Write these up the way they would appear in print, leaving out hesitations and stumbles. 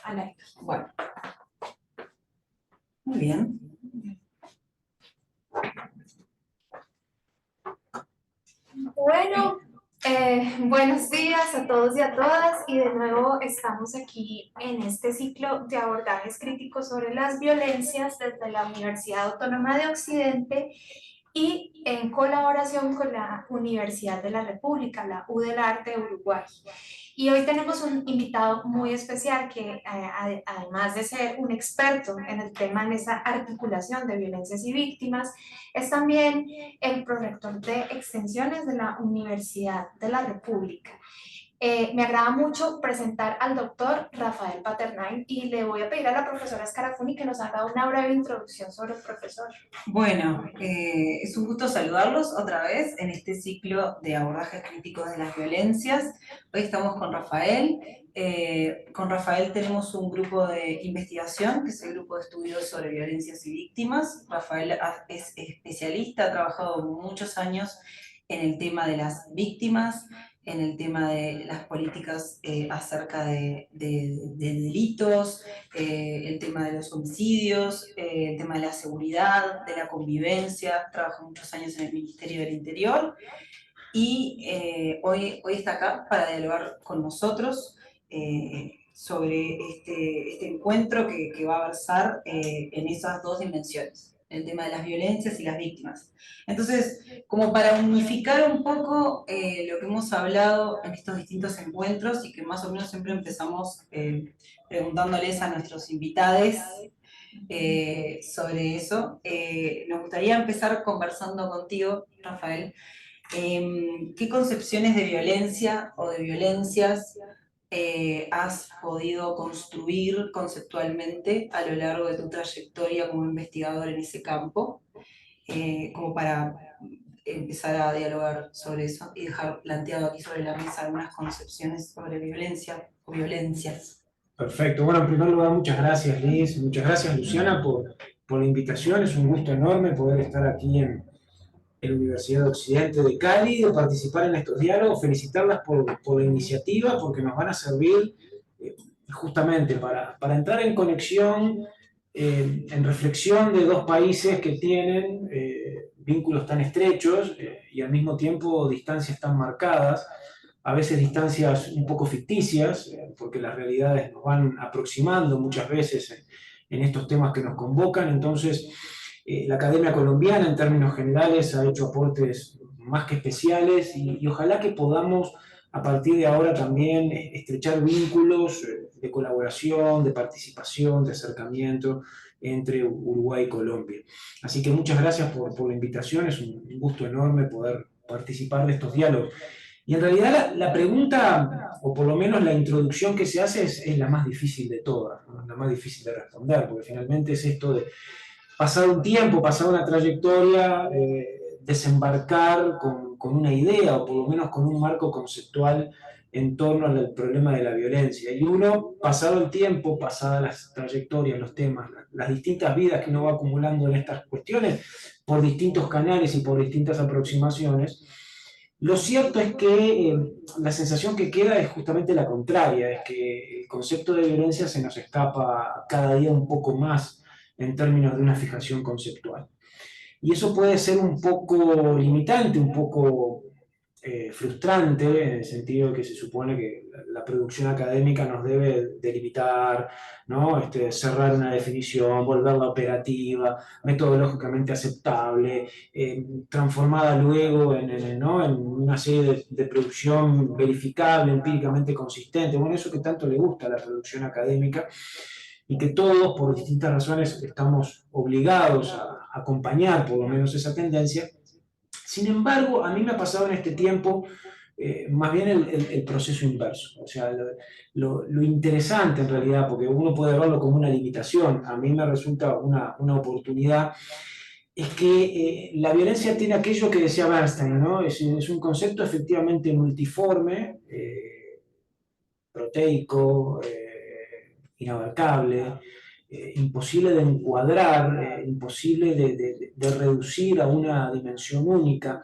al aire. Bueno, muy bien. Bueno, buenos días a todos y a todas, y de nuevo estamos aquí en este ciclo de abordajes críticos sobre las violencias desde la Universidad Autónoma de Occidente y en colaboración con la Universidad de la República, la U del Arte de Uruguay. Y hoy tenemos un invitado muy especial que, además de ser un experto en el tema, en esa articulación de violencias y víctimas, es también el prorector de extensiones de la Universidad de la República. Me agrada mucho presentar al doctor Rafael Paternain y le voy a pedir a la profesora Scarafoni que nos haga una breve introducción sobre el profesor. Bueno, es un gusto saludarlos otra vez en este ciclo de abordajes críticos de las violencias. Hoy estamos con Rafael. Con Rafael tenemos un grupo de investigación, que es el Grupo de Estudios sobre Violencias y Víctimas. Rafael es especialista, ha trabajado muchos años en el tema de las víctimas, en el tema de las políticas acerca de delitos, el tema de los homicidios, el tema de la seguridad, de la convivencia. Trabajó muchos años en el Ministerio del Interior y hoy está acá para dialogar con nosotros sobre este encuentro que va a versar en esas dos dimensiones, el tema de las violencias y las víctimas. Entonces, como para unificar un poco lo que hemos hablado en estos distintos encuentros, y que más o menos siempre empezamos preguntándoles a nuestros invitados sobre eso, nos gustaría empezar conversando contigo, Rafael. ¿Qué concepciones de violencia o de violencias has podido construir conceptualmente a lo largo de tu trayectoria como investigador en ese campo? Como para empezar a dialogar sobre eso y dejar planteado aquí sobre la mesa algunas concepciones sobre violencia o violencias. Perfecto. Bueno, en primer lugar, muchas gracias, Liz. Muchas gracias, Luciana, por la invitación. Es un gusto enorme poder estar aquí en la Universidad de Occidente de Cali, de participar en estos diálogos, felicitarlas por la iniciativa, porque nos van a servir justamente para entrar en conexión, en reflexión de dos países que tienen vínculos tan estrechos y al mismo tiempo distancias tan marcadas, a veces distancias un poco ficticias, porque las realidades nos van aproximando muchas veces en estos temas que nos convocan. Entonces, la Academia Colombiana, en términos generales, ha hecho aportes más que especiales y ojalá que podamos, a partir de ahora, también estrechar vínculos de colaboración, de participación, de acercamiento entre Uruguay y Colombia. Así que muchas gracias por la invitación, es un gusto enorme poder participar de estos diálogos. Y en realidad la pregunta, o por lo menos la introducción que se hace, es la más difícil de todas, ¿no? La más difícil de responder, porque finalmente es esto de pasar un tiempo, pasar una trayectoria, desembarcar con una idea, o por lo menos con un marco conceptual en torno al problema de la violencia. Y uno, pasado el tiempo, pasadas las trayectorias, los temas, las distintas vidas que uno va acumulando en estas cuestiones, por distintos canales y por distintas aproximaciones, lo cierto es que la sensación que queda es justamente la contraria, es que el concepto de violencia se nos escapa cada día un poco más en términos de una fijación conceptual. Y eso puede ser un poco limitante, un poco frustrante, en el sentido de que se supone que la producción académica nos debe delimitar, ¿no? Cerrar una definición, volverla operativa, metodológicamente aceptable, transformada luego ¿no? en una serie de producción verificable, empíricamente consistente. Bueno, eso que tanto le gusta a la producción académica, y que todos, por distintas razones, estamos obligados a acompañar por lo menos esa tendencia. Sin embargo, a mí me ha pasado en este tiempo más bien el proceso inverso. O sea, lo interesante en realidad, porque uno puede verlo como una limitación, a mí me resulta una oportunidad, es que la violencia tiene aquello que decía Bernstein, ¿no? Es un concepto efectivamente multiforme, proteico, inabarcable, imposible de encuadrar, imposible de reducir a una dimensión única,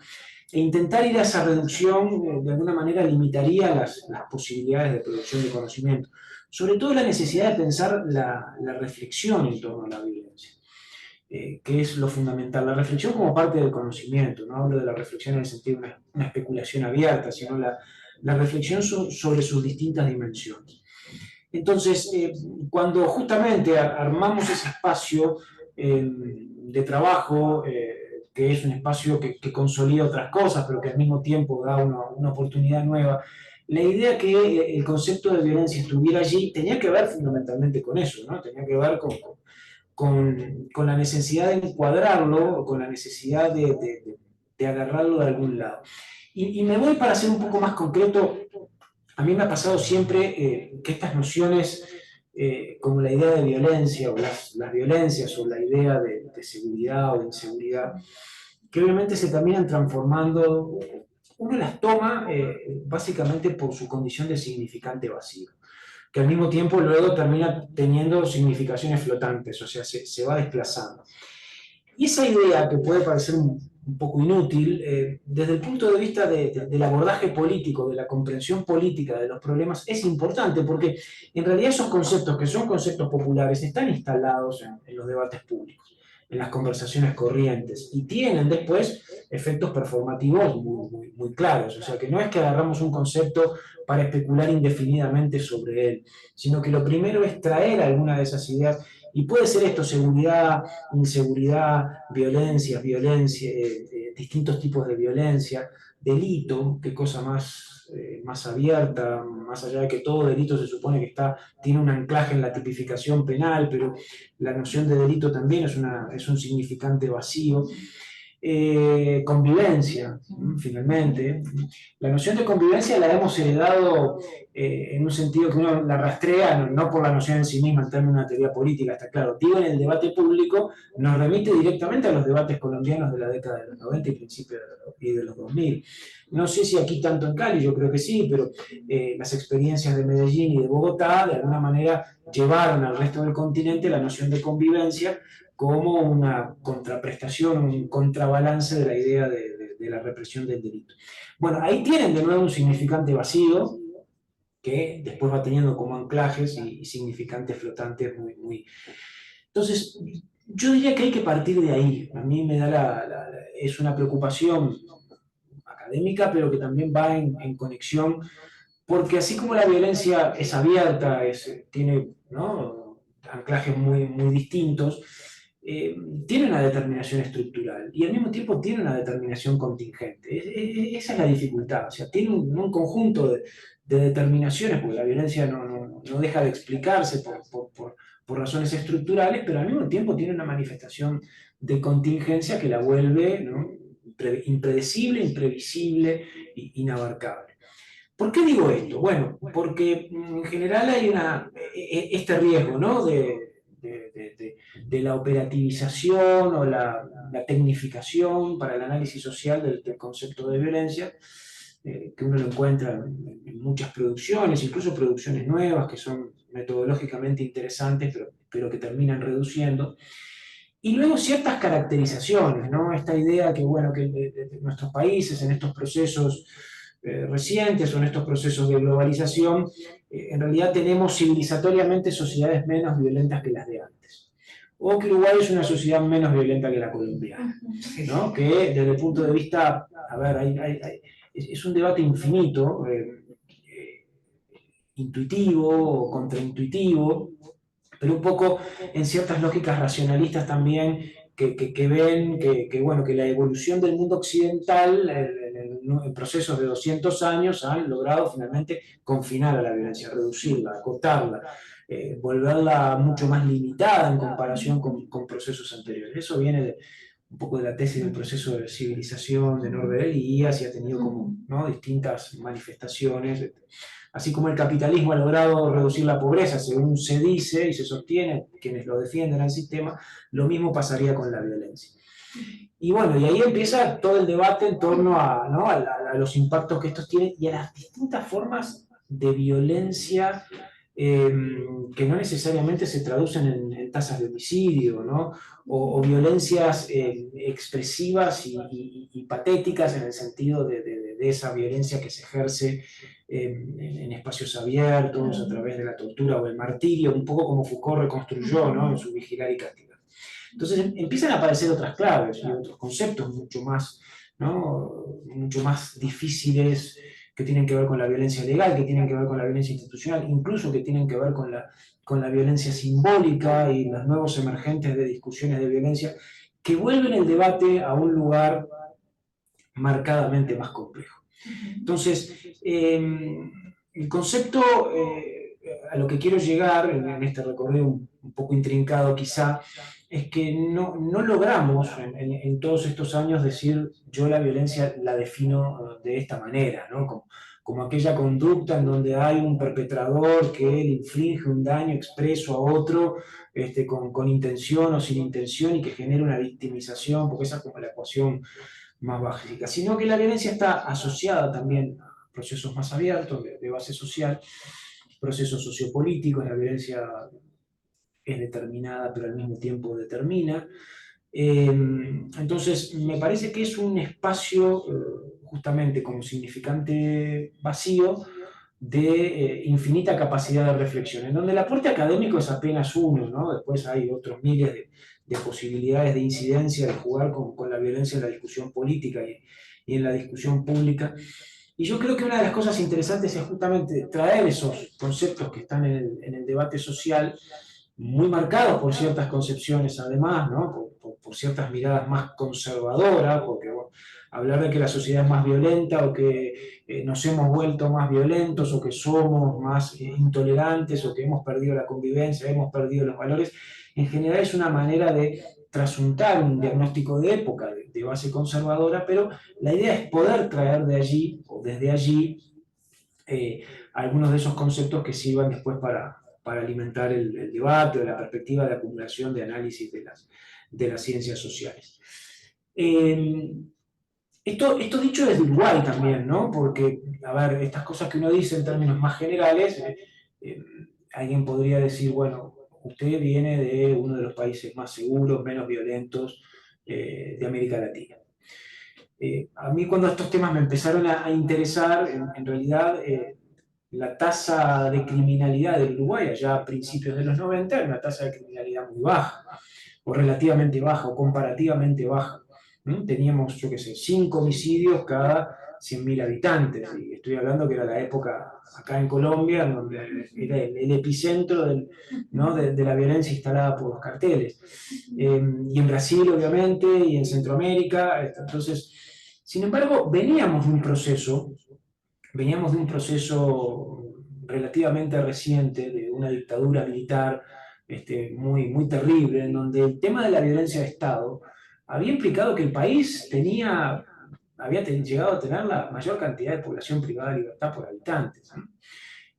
e intentar ir a esa reducción de alguna manera limitaría las posibilidades de producción de conocimiento. sobre todo la necesidad de pensar la reflexión en torno a la violencia, que es lo fundamental. La reflexión como parte del conocimiento, no hablo de la reflexión en el sentido de una especulación abierta, sino la reflexión sobre sus distintas dimensiones. Entonces, cuando justamente armamos ese espacio de trabajo, que es un espacio que consolida otras cosas, pero que al mismo tiempo da una oportunidad nueva, la idea que el concepto de violencia estuviera allí tenía que ver fundamentalmente con eso, ¿no? Tenía que ver con la necesidad de encuadrarlo, con la necesidad de agarrarlo de algún lado. Y me voy para ser un poco más concreto. A mí me ha pasado siempre que estas nociones, como la idea de violencia o las violencias o la idea de seguridad o de inseguridad, que obviamente se terminan transformando, uno las toma básicamente por su condición de significante vacío, que al mismo tiempo luego termina teniendo significaciones flotantes, o sea, se va desplazando. Y esa idea, que puede parecer un poco inútil, desde el punto de vista del abordaje político, de la comprensión política de los problemas, es importante porque en realidad esos conceptos, que son conceptos populares, están instalados en los debates públicos, en las conversaciones corrientes, y tienen después efectos performativos muy claros. O sea, que no es que agarramos un concepto para especular indefinidamente sobre él, sino que lo primero es traer alguna de esas ideas. Y puede ser esto: seguridad, inseguridad, violencia, distintos tipos de violencia, delito, qué cosa más abierta, más allá de que todo delito se supone que tiene un anclaje en la tipificación penal, pero la noción de delito también es un significante vacío. Convivencia, finalmente. La noción de convivencia la hemos heredado en un sentido que uno la rastrea, no por la noción en sí misma en términos de una teoría política, está claro. Digo, en el debate público nos remite directamente a los debates colombianos de la década de los 90 y principios de los 2000. No sé si aquí tanto en Cali, yo creo que sí, pero las experiencias de Medellín y de Bogotá de alguna manera llevaron al resto del continente la noción de convivencia como una contraprestación, un contrabalance de la idea de la represión del delito. Bueno, ahí tienen de nuevo un significante vacío que después va teniendo como anclajes y significantes flotantes muy. Entonces, yo diría que hay que partir de ahí. A mí me da es una preocupación académica, pero que también va en conexión, porque así como la violencia es abierta, tiene, ¿no?, anclajes muy distintos, tiene una determinación estructural y al mismo tiempo tiene una determinación contingente. Esa es la dificultad. O sea, tiene un conjunto de determinaciones, porque la violencia no deja de explicarse por razones estructurales, pero al mismo tiempo tiene una manifestación de contingencia que la vuelve, ¿no?, impredecible, imprevisible e inabarcable. ¿Por qué digo esto? Bueno, porque en general hay este riesgo, ¿no?, de la operativización o la tecnificación para el análisis social del concepto de violencia, que uno lo encuentra en muchas producciones, incluso producciones nuevas que son metodológicamente interesantes, pero que terminan reduciendo. Y luego ciertas caracterizaciones, ¿no? Esta idea que, bueno, que de nuestros países en estos procesos recientes o en estos procesos de globalización, en realidad tenemos civilizatoriamente sociedades menos violentas que las de antes. O que Uruguay es una sociedad menos violenta que la colombiana, ¿no? Que desde el punto de vista, a ver, es un debate infinito, intuitivo o contraintuitivo, pero un poco en ciertas lógicas racionalistas también que ven bueno, que la evolución del mundo occidental en procesos de 200 años han logrado finalmente confinar a la violencia, reducirla, acotarla, volverla mucho más limitada en comparación con procesos anteriores. Eso viene un poco de la tesis del proceso de civilización de Norbert Elias y ha tenido como, ¿no?, distintas manifestaciones. Así como el capitalismo ha logrado reducir la pobreza, según se dice y se sostiene, quienes lo defienden al sistema, lo mismo pasaría con la violencia. Y bueno, y ahí empieza todo el debate en torno ¿no?, a los impactos que estos tienen y a las distintas formas de violencia que no necesariamente se traducen en tasas de homicidio, ¿no?, o violencias expresivas y patéticas en el sentido de esa violencia que se ejerce en espacios abiertos, a través de la tortura o el martirio, un poco como Foucault reconstruyó, ¿no? En su Vigilar y Castigar. Entonces empiezan a aparecer otras claves y otros conceptos mucho más, ¿no? Mucho más difíciles, que tienen que ver con la violencia legal, que tienen que ver con la violencia institucional, incluso que tienen que ver con la violencia simbólica y los nuevos emergentes de discusiones de violencia, que vuelven el debate a un lugar marcadamente más complejo. Entonces, el concepto a lo que quiero llegar en este recorrido un poco intrincado quizá, es que no logramos en todos estos años decir yo la violencia la defino de esta manera, ¿no? Como aquella conducta en donde hay un perpetrador que le inflige un daño expreso a otro con intención o sin intención y que genera una victimización, porque esa es como la ecuación más básica, sino que la violencia está asociada también a procesos más abiertos de base social, procesos sociopolíticos. La violencia es determinada pero al mismo tiempo determina. Entonces me parece que es un espacio justamente como significante vacío de infinita capacidad de reflexión, en donde el aporte académico es apenas uno, ¿no? Después hay otros miles de posibilidades de incidencia, de jugar con la violencia en la discusión política y en la discusión pública. Y yo creo que una de las cosas interesantes es justamente traer esos conceptos que están en el debate social, muy marcados por ciertas concepciones además, ¿no? Por ciertas miradas más conservadoras, porque bueno, hablar de que la sociedad es más violenta o que nos hemos vuelto más violentos o que somos más intolerantes o que hemos perdido la convivencia, hemos perdido los valores, en general es una manera de trasuntar un diagnóstico de época de base conservadora, pero la idea es poder traer de allí o desde allí algunos de esos conceptos que sirvan después para alimentar el debate o la perspectiva de acumulación de análisis de las ciencias sociales. Esto dicho desde Uruguay también, ¿no? Porque, a ver, estas cosas que uno dice en términos más generales, alguien podría decir, bueno, usted viene de uno de los países más seguros, menos violentos de América Latina. A mí cuando estos temas me empezaron a interesar, en realidad la tasa de criminalidad del Uruguay allá a principios de los 90 era una tasa de criminalidad muy baja, o relativamente baja, o comparativamente baja. Teníamos, yo qué sé, 5 homicidios cada 100.000 habitantes, y estoy hablando que era la época acá en Colombia, donde era el epicentro ¿no? de la violencia instalada por los carteles. Y en Brasil, obviamente, y en Centroamérica. Entonces, sin embargo, veníamos de un proceso relativamente reciente, de una dictadura militar muy terrible, en donde el tema de la violencia de Estado había implicado que el país había llegado a tener la mayor cantidad de población privada de libertad por habitantes, ¿no?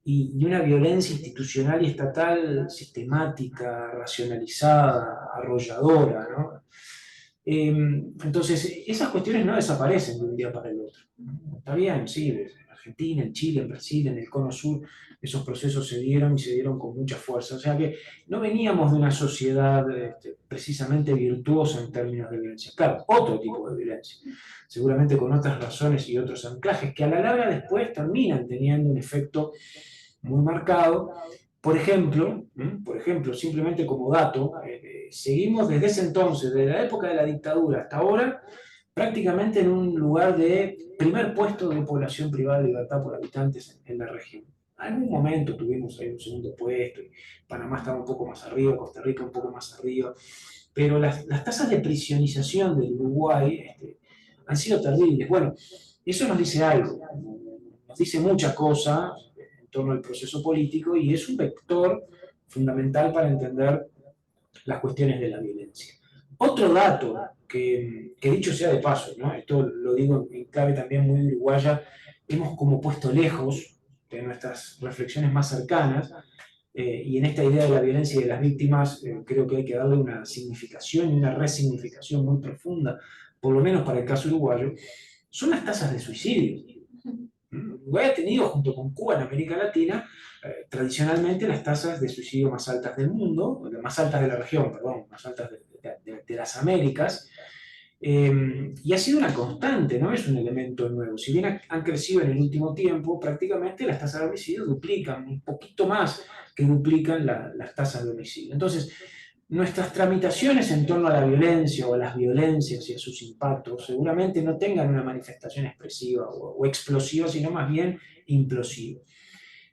Y una violencia institucional y estatal sistemática, racionalizada, arrolladora, ¿no? Entonces, esas cuestiones no desaparecen de un día para el otro. Está bien, sí, en Argentina, en Chile, en Brasil, en el Cono Sur, esos procesos se dieron y se dieron con mucha fuerza. O sea que no veníamos de una sociedad precisamente virtuosa en términos de violencia. Claro, otro tipo de violencia, seguramente con otras razones y otros anclajes que a la larga después terminan teniendo un efecto muy marcado. Por ejemplo, simplemente como dato, seguimos desde ese entonces, desde la época de la dictadura hasta ahora, prácticamente en un lugar de primer puesto de población privada de libertad por habitantes en la región. En algún momento tuvimos ahí un segundo puesto, y Panamá estaba un poco más arriba, Costa Rica un poco más arriba, pero las tasas de prisionización del Uruguay han sido terribles. Bueno, eso nos dice algo, nos dice mucha cosa en torno al proceso político y es un vector fundamental para entender las cuestiones de la violencia. Otro dato que dicho sea de paso, ¿no? Esto lo digo en clave también muy uruguaya, hemos como puesto lejos de nuestras reflexiones más cercanas, y en esta idea de la violencia y de las víctimas creo que hay que darle una significación y una resignificación muy profunda, por lo menos para el caso uruguayo, son las tasas de suicidio. Uruguay ha tenido, junto con Cuba en América Latina, tradicionalmente las tasas de suicidio más altas del mundo, más altas de la región, perdón, más altas de las Américas, Y ha sido una constante, no es un elemento nuevo. Si bien han crecido en el último tiempo, prácticamente las tasas de homicidio duplican, un poquito más que duplican las tasas de homicidio. Entonces, nuestras tramitaciones en torno a la violencia o a las violencias y a sus impactos seguramente no tengan una manifestación expresiva o explosiva, sino más bien implosiva.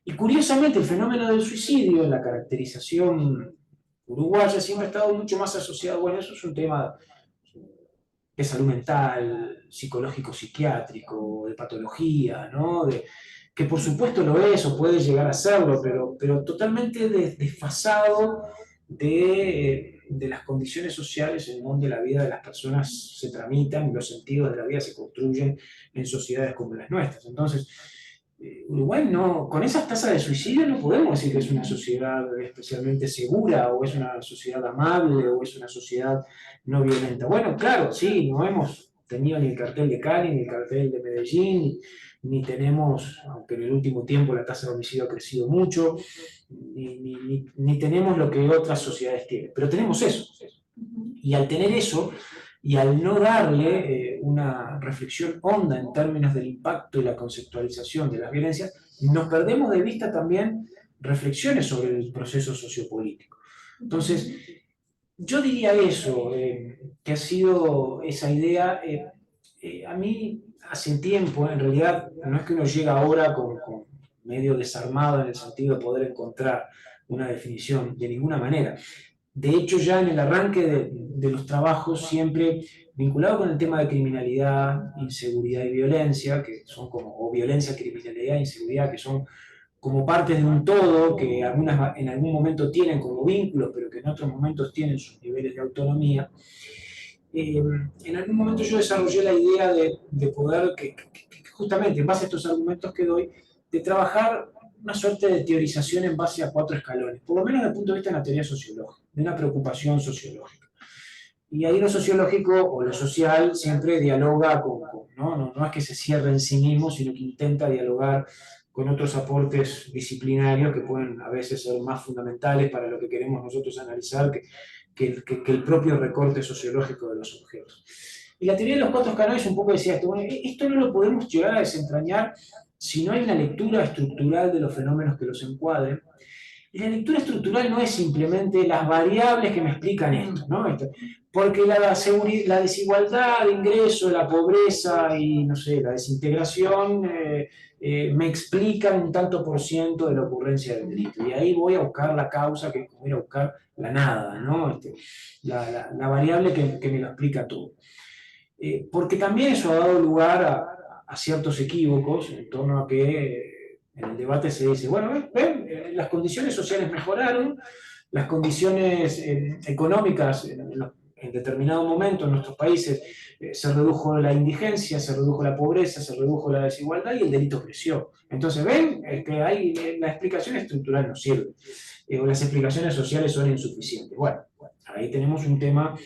Y curiosamente el fenómeno del suicidio, en la caracterización uruguaya, siempre ha estado mucho más asociado, bueno, eso es un tema de salud mental, psicológico, psiquiátrico, de patología, ¿no? Que por supuesto lo es o puede llegar a serlo, pero totalmente desfasado de las condiciones sociales en donde la vida de las personas se tramitan y los sentidos de la vida se construyen en sociedades como las nuestras. Entonces, Uruguay no, con esas tasas de suicidio no podemos decir que es una sociedad especialmente segura, o es una sociedad amable, o es una sociedad no violenta. Bueno, claro, sí, no hemos tenido ni el cartel de Cali, ni el cartel de Medellín, ni tenemos, aunque en el último tiempo la tasa de homicidio ha crecido mucho, ni tenemos lo que otras sociedades tienen, pero tenemos eso. Y al tener eso, y al no darle una reflexión honda en términos del impacto y la conceptualización de las violencias, nos perdemos de vista también reflexiones sobre el proceso sociopolítico. Entonces, yo diría eso, que ha sido esa idea, a mí hace tiempo, en realidad, no es que uno llega ahora con medio desarmado en el sentido de poder encontrar una definición de ninguna manera. De hecho, ya en el arranque de los trabajos, siempre vinculado con el tema de criminalidad, inseguridad y violencia, que son como, o violencia, criminalidad e inseguridad, que son como partes de un todo, que en algún momento tienen como vínculos, pero que en otros momentos tienen sus niveles de autonomía. En algún momento yo desarrollé la idea de poder, que justamente en base a estos argumentos que doy, de trabajar una suerte de teorización en base a 4 escalones, por lo menos desde el punto de vista de la teoría sociológica, de una preocupación sociológica. Y ahí lo sociológico o lo social siempre dialoga no es que se cierre en sí mismo, sino que intenta dialogar con otros aportes disciplinarios que pueden a veces ser más fundamentales para lo que queremos nosotros analizar que el propio recorte sociológico de los objetos. Y la teoría de los 4 escalones un poco decía esto, bueno, esto no lo podemos llegar a desentrañar si no hay una lectura estructural de los fenómenos que los encuadren. Y la lectura estructural no es simplemente las variables que me explican esto, ¿no? Porque la desigualdad de ingreso, la pobreza y, no sé, la desintegración me explican un tanto por ciento de la ocurrencia del delito. Y ahí voy a buscar la causa, que es como ir a buscar la nada, ¿no? La variable que me lo explica todo. Porque también eso ha dado lugar a ciertos equívocos en torno a que en el debate se dice, bueno, ven, las condiciones sociales mejoraron, las condiciones económicas en determinado momento en nuestros países se redujo la indigencia, se redujo la pobreza, se redujo la desigualdad y el delito creció. Entonces, ven, que la explicación estructural no sirve, o las explicaciones sociales son insuficientes. Bueno, ahí tenemos un tema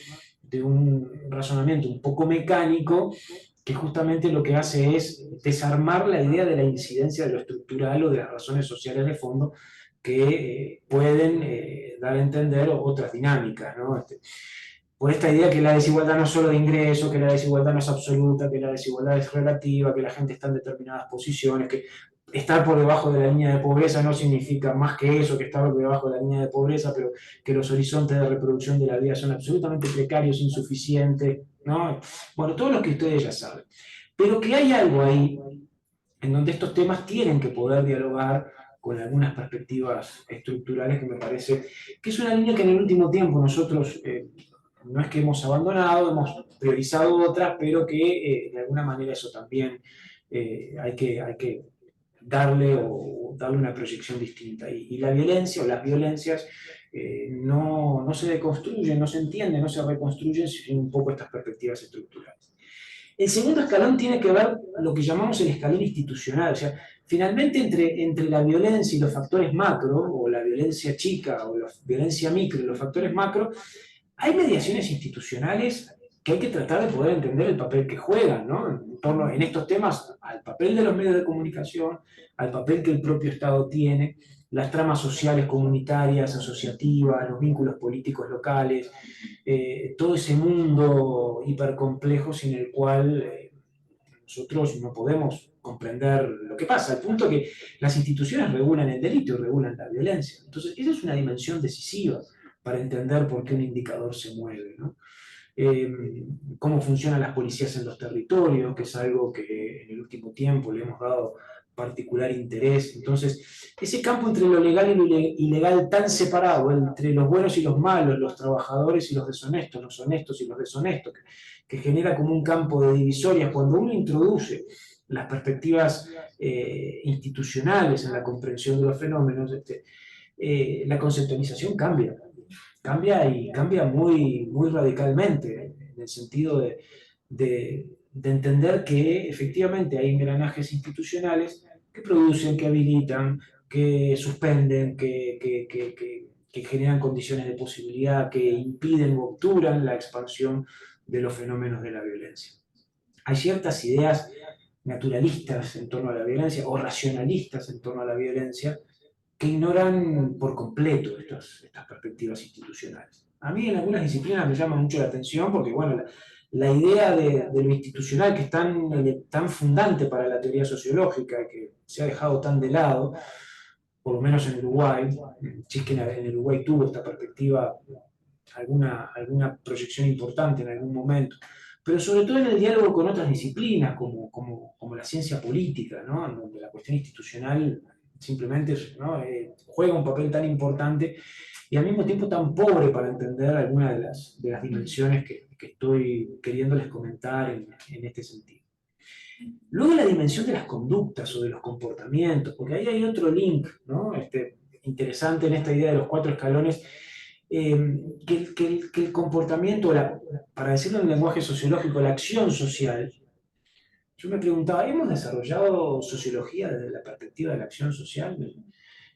de un razonamiento un poco mecánico que justamente lo que hace es desarmar la idea de la incidencia de lo estructural o de las razones sociales de fondo que pueden dar a entender otras dinámicas, ¿no? Por esta idea que la desigualdad no es solo de ingreso, que la desigualdad no es absoluta, que la desigualdad es relativa, que la gente está en determinadas posiciones, que estar por debajo de la línea de pobreza no significa más que eso, que estar por debajo de la línea de pobreza, pero que los horizontes de reproducción de la vida son absolutamente precarios, insuficientes, ¿no? Bueno, todo lo que ustedes ya saben. Pero que hay algo ahí en donde estos temas tienen que poder dialogar con algunas perspectivas estructurales que me parece que es una línea que en el último tiempo nosotros no es que hemos abandonado, hemos priorizado otras, pero que de alguna manera eso también hay que darle una proyección distinta. Y la violencia o las violencias no se deconstruyen, no se entienden, no se reconstruyen sin un poco estas perspectivas estructurales. El segundo escalón tiene que ver lo que llamamos el escalón institucional, o sea, finalmente entre la violencia y los factores macro, o la violencia chica o la violencia micro y los factores macro, hay mediaciones institucionales que hay que tratar de poder entender el papel que juegan, ¿no? En torno en estos temas al papel de los medios de comunicación, al papel que el propio Estado tiene, las tramas sociales, comunitarias, asociativas, los vínculos políticos locales, todo ese mundo hipercomplejo sin el cual nosotros no podemos comprender lo que pasa, al punto que las instituciones regulan el delito y regulan la violencia. Entonces, esa es una dimensión decisiva para entender por qué un indicador se mueve, ¿no? Cómo funcionan las policías en los territorios, que es algo que en el último tiempo le hemos dado particular interés. Entonces, ese campo entre lo legal y lo ilegal tan separado, entre los buenos y los malos, los trabajadores y los honestos y los deshonestos, que genera como un campo de divisorias, cuando uno introduce las perspectivas institucionales en la comprensión de los fenómenos, la conceptualización cambia y cambia muy, muy radicalmente, en el sentido de entender que efectivamente hay engranajes institucionales que producen, que habilitan, que suspenden, que generan condiciones de posibilidad, que impiden o obturan la expansión de los fenómenos de la violencia. Hay ciertas ideas naturalistas en torno a la violencia o racionalistas en torno a la violencia que ignoran por completo estas perspectivas institucionales. A mí en algunas disciplinas me llama mucho la atención porque, bueno, la idea de lo institucional que es tan fundante para la teoría sociológica y que se ha dejado tan de lado, por lo menos en Uruguay, si es que en Uruguay tuvo esta perspectiva alguna proyección importante en algún momento, pero sobre todo en el diálogo con otras disciplinas, como la ciencia política, ¿no? En donde la cuestión institucional simplemente, ¿no? Juega un papel tan importante y al mismo tiempo tan pobre para entender algunas de las dimensiones que estoy queriéndoles comentar en este sentido. Luego la dimensión de las conductas o de los comportamientos, porque ahí hay otro link, ¿no? Interesante en esta idea de los 4 escalones, que el comportamiento, para decirlo en lenguaje sociológico, la acción social. Yo me preguntaba, ¿hemos desarrollado sociología desde la perspectiva de la acción social?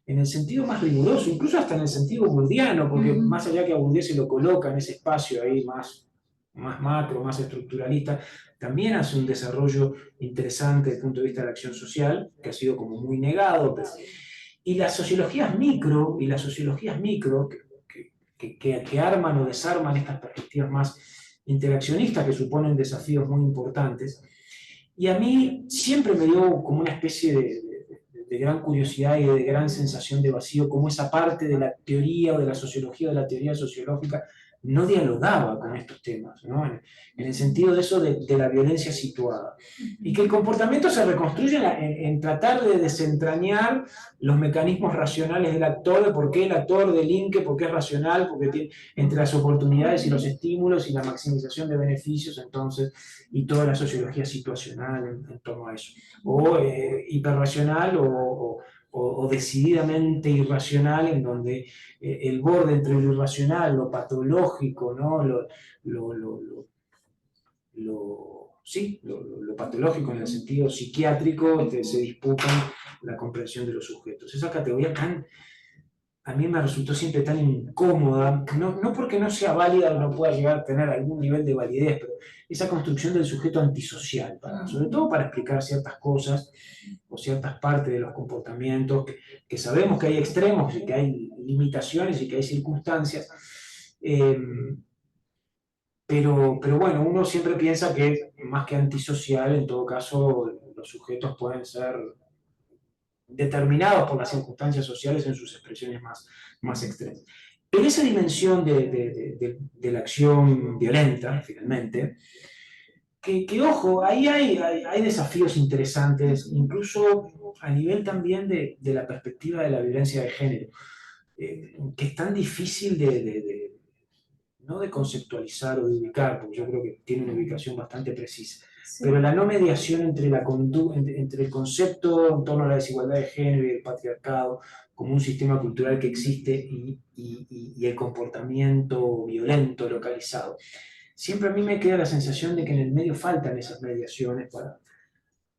En el sentido más riguroso, incluso hasta en el sentido bourdiano, porque más allá que a Bourdieu se lo coloca en ese espacio ahí más macro, más estructuralista, también hace un desarrollo interesante desde el punto de vista de la acción social, que ha sido como muy negado. Y las sociologías micro, que arman o desarman estas perspectivas más interaccionistas, que suponen desafíos muy importantes. Y a mí siempre me dio como una especie de gran curiosidad y de gran sensación de vacío, como esa parte de la teoría o de la sociología, de la teoría sociológica, no dialogaba con estos temas, ¿no? En el sentido de eso de la violencia situada. Y que el comportamiento se reconstruye en tratar de desentrañar los mecanismos racionales del actor, de por qué el actor delinque, por qué es racional, porque tiene, entre las oportunidades y los estímulos y la maximización de beneficios, entonces, y toda la sociología situacional en torno a eso. O hiperracional o decididamente irracional, en donde el borde entre lo irracional, lo patológico, ¿no? Lo patológico en el sentido psiquiátrico, se disputan la comprensión de los sujetos. Esa categoría a mí me resultó siempre tan incómoda, no porque no sea válida o no pueda llegar a tener algún nivel de validez, pero esa construcción del sujeto antisocial, sobre todo para explicar ciertas cosas o ciertas partes de los comportamientos, que sabemos que hay extremos y que hay limitaciones y que hay circunstancias, pero bueno, uno siempre piensa que más que antisocial, en todo caso, los sujetos pueden ser determinados por las circunstancias sociales en sus expresiones más extremas. En esa dimensión de la acción violenta, finalmente, que ojo, ahí hay desafíos interesantes, incluso a nivel también de la perspectiva de la violencia de género, que es tan difícil no de conceptualizar o de ubicar, porque yo creo que tiene una ubicación bastante precisa. Sí. Pero la no mediación entre el concepto en torno a la desigualdad de género y el patriarcado como un sistema cultural que existe y el comportamiento violento localizado. Siempre a mí me queda la sensación de que en el medio faltan esas mediaciones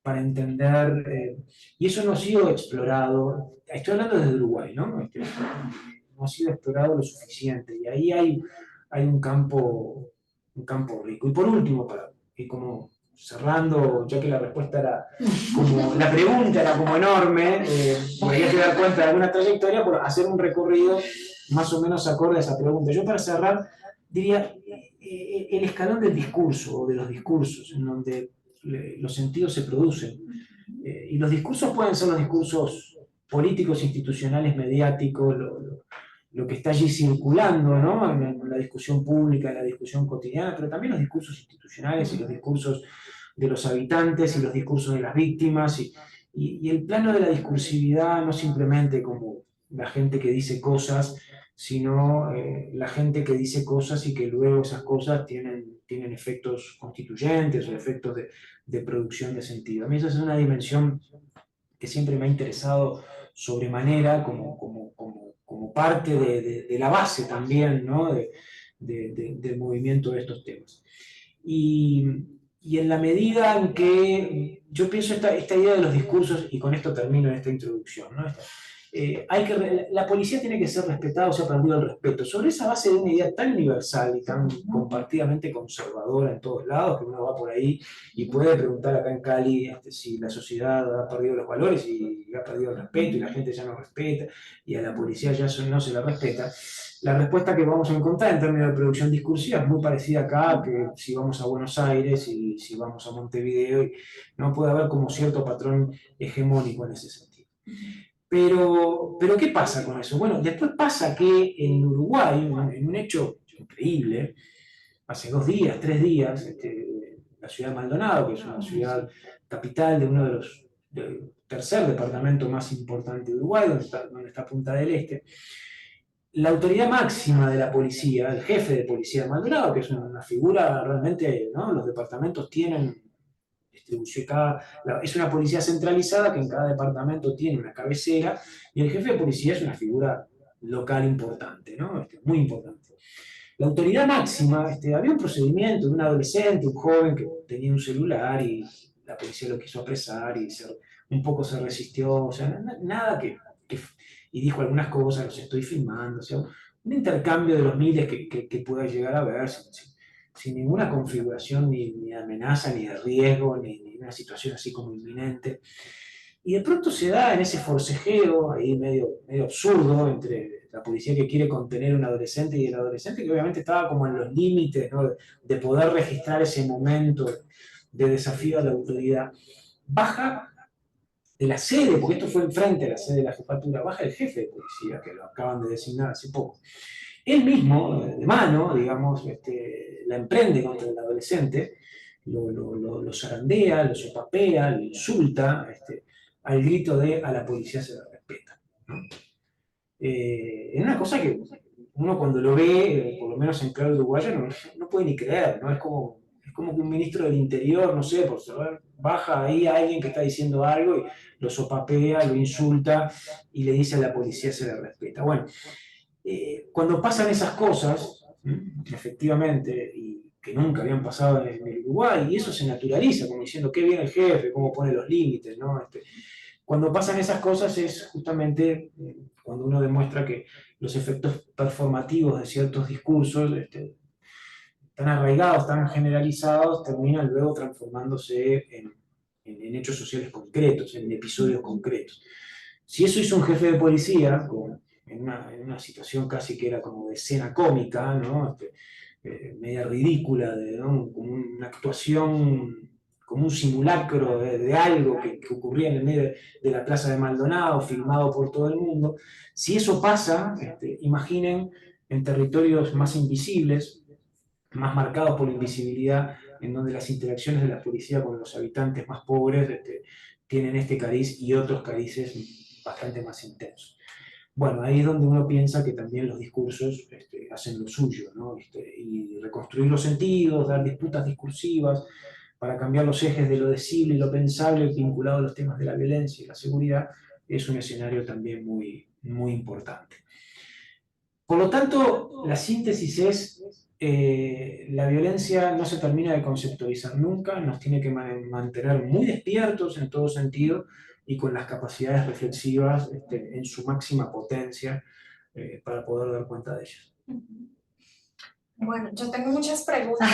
para entender, y eso no ha sido explorado, estoy hablando desde Uruguay, ¿no? No ha sido explorado lo suficiente, y ahí hay un campo rico. Y por último, y como cerrando, ya que la respuesta era como, la pregunta era como enorme, me había que dar cuenta de alguna trayectoria, por hacer un recorrido más o menos acorde a esa pregunta. Yo para cerrar diría el escalón del discurso o de los discursos, en donde los sentidos se producen. Y los discursos pueden ser los discursos políticos, institucionales, mediáticos, lo que está allí circulando, ¿no? En la discusión pública, en la discusión cotidiana, pero también los discursos institucionales y los discursos de los habitantes y los discursos de las víctimas y el plano de la discursividad no simplemente como la gente que dice cosas, sino la gente que dice cosas y que luego esas cosas tienen efectos constituyentes o efectos de producción de sentido. A mí esa es una dimensión que siempre me ha interesado sobremanera como parte de la base también, ¿no? Del movimiento de estos temas. Y en la medida en que yo pienso esta idea de los discursos, y con esto termino en esta introducción, ¿no? La policía tiene que ser respetada, o se ha perdido el respeto, sobre esa base de una idea tan universal y tan compartidamente conservadora en todos lados, que uno va por ahí y puede preguntar acá en Cali si la sociedad ha perdido los valores y ha perdido el respeto y la gente ya no respeta y a la policía ya no se la respeta. La respuesta que vamos a encontrar en términos de producción discursiva es muy parecida acá que si vamos a Buenos Aires y si vamos a Montevideo, y no puede haber como cierto patrón hegemónico en ese sentido. Pero ¿qué pasa con eso? Bueno, después pasa que en Uruguay, en un hecho increíble, hace 2 días, 3 días, la ciudad de Maldonado, que es una ciudad capital de uno de los tercer departamento más importante de Uruguay, donde está Punta del Este, la autoridad máxima de la policía, el jefe de policía de Maldonado, que es una figura realmente, ¿no? Los departamentos tienen distribución, es una policía centralizada que en cada departamento tiene una cabecera y el jefe de policía es una figura local importante, ¿no? Muy importante. La autoridad máxima, había un procedimiento de un adolescente, un joven que tenía un celular y la policía lo quiso apresar y un poco se resistió, o sea, nada y dijo algunas cosas, los estoy filmando, o sea, un intercambio de los miles que pueda llegar a haber sin ninguna configuración ni de amenaza, ni de riesgo, ni una situación así como inminente. Y de pronto se da en ese forcejeo ahí medio absurdo entre la policía que quiere contener a un adolescente y el adolescente que obviamente estaba como en los límites, ¿no? de poder registrar ese momento de desafío a la autoridad. Baja de la sede, porque esto fue enfrente de la sede de la jefatura, baja el jefe de policía, que lo acaban de designar hace poco. Él mismo, de mano, digamos, la emprende contra el adolescente, lo zarandea, lo sopapea, lo insulta, al grito de a la policía se la respeta, ¿no? Es una cosa que uno cuando lo ve, por lo menos en clave uruguayo, no puede ni creer, ¿no? Es como que un ministro del Interior, no sé, por saber, baja ahí a alguien que está diciendo algo y lo sopapea, lo insulta y le dice a la policía se la respeta. Bueno, cuando pasan esas cosas, efectivamente, y que nunca habían pasado en el Uruguay, y eso se naturaliza, como diciendo qué bien el jefe, cómo pone los límites, ¿no? Cuando pasan esas cosas es justamente cuando uno demuestra que los efectos performativos de ciertos discursos tan arraigados, tan generalizados, terminan luego transformándose en hechos sociales concretos, en episodios concretos. Si eso hizo un jefe de policía, en una situación casi que era como de escena cómica, ¿no? Media ridícula, ¿no? Como una actuación, como un simulacro de algo que ocurría en el medio de la plaza de Maldonado, filmado por todo el mundo. Si eso pasa, imaginen en territorios más invisibles, más marcados por la invisibilidad, en donde las interacciones de la policía con los habitantes más pobres tienen este cariz y otros carices bastante más intensos. Bueno, ahí es donde uno piensa que también los discursos hacen lo suyo, ¿no? Y reconstruir los sentidos, dar disputas discursivas para cambiar los ejes de lo decible y lo pensable vinculado a los temas de la violencia y la seguridad, es un escenario también muy, muy importante. Por lo tanto, la síntesis es, la violencia no se termina de conceptualizar nunca, nos tiene que mantener muy despiertos en todo sentido y con las capacidades reflexivas en su máxima potencia para poder dar cuenta de ellas. Bueno, yo tengo muchas preguntas.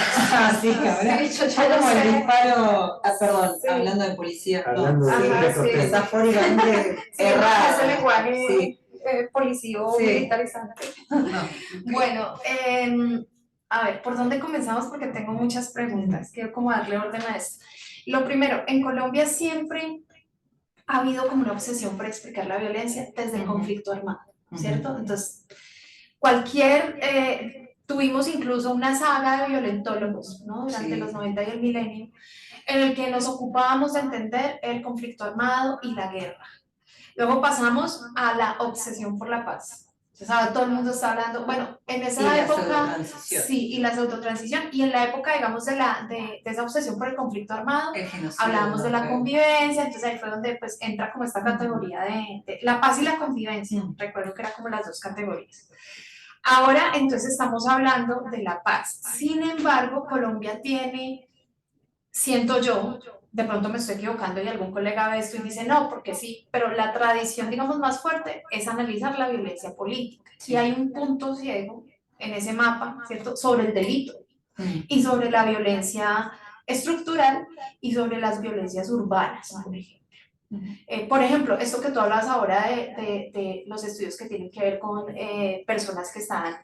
Sí, ahora Sí, yo ya ya como no el sé. disparo, perdón, Sí. hablando de policía, Hablando no, de sí, Ajá, sí. metafóricamente Sí, errado. ese lenguaje Sí, policivo sí, militarizante. no. Bueno, a ver, ¿por dónde comenzamos? Porque tengo muchas preguntas. Quiero como darle orden a esto. Lo primero, en Colombia siempre ha habido como una obsesión por explicar la violencia desde el conflicto armado, ¿cierto? Entonces, tuvimos incluso una saga de violentólogos, ¿no? Durante Sí. los 90 y el milenio, en el que nos ocupábamos de entender el conflicto armado y la guerra. Luego pasamos a la obsesión por la paz. Entonces ahora todo el mundo está hablando, bueno, en esa época, sí, y la pseudotransición, y en la época, digamos, de esa obsesión por el conflicto armado, hablábamos de la convivencia, entonces ahí fue donde pues entra como esta categoría de la paz y la convivencia, recuerdo que eran como las dos categorías. Ahora entonces estamos hablando de la paz, sin embargo, Colombia tiene, siento yo, de pronto me estoy equivocando y algún colega ve esto y dice no, porque sí, pero la tradición, digamos, más fuerte es analizar la violencia política. Y hay un punto ciego en ese mapa, ¿cierto?, sobre el delito y sobre la violencia estructural y sobre las violencias urbanas, por ejemplo. Por ejemplo, esto que tú hablas ahora de los estudios que tienen que ver con personas que están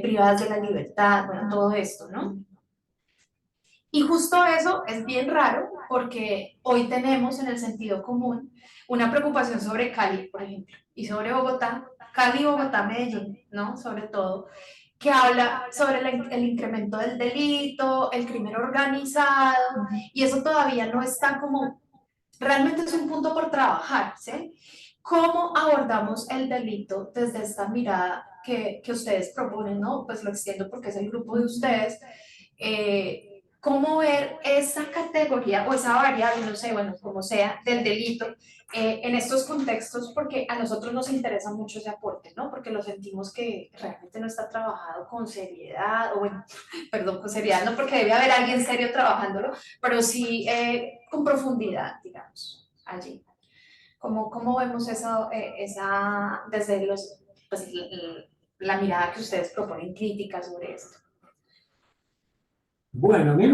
privadas de la libertad, bueno, todo esto, ¿no? Y justo eso es bien raro porque hoy tenemos en el sentido común una preocupación sobre Cali, por ejemplo, y sobre Bogotá, Cali, Bogotá, Medellín, ¿no? Sobre todo, que habla sobre el incremento del delito, el crimen organizado, y eso todavía no está como, realmente es un punto por trabajar, ¿sí? ¿Cómo abordamos el delito desde esta mirada que ustedes proponen, ¿no? Pues lo extiendo porque es el grupo de ustedes. ¿Cómo ver esa categoría o esa variable, no sé, bueno, como sea, del delito en estos contextos? Porque a nosotros nos interesa mucho ese aporte, ¿no? Porque lo sentimos que realmente no está trabajado con seriedad, o bueno, perdón, con seriedad, no porque debe haber alguien serio trabajándolo, pero sí con profundidad, digamos, allí. ¿Cómo vemos eso, desde pues, la mirada que ustedes proponen crítica sobre esto? Bueno, a mí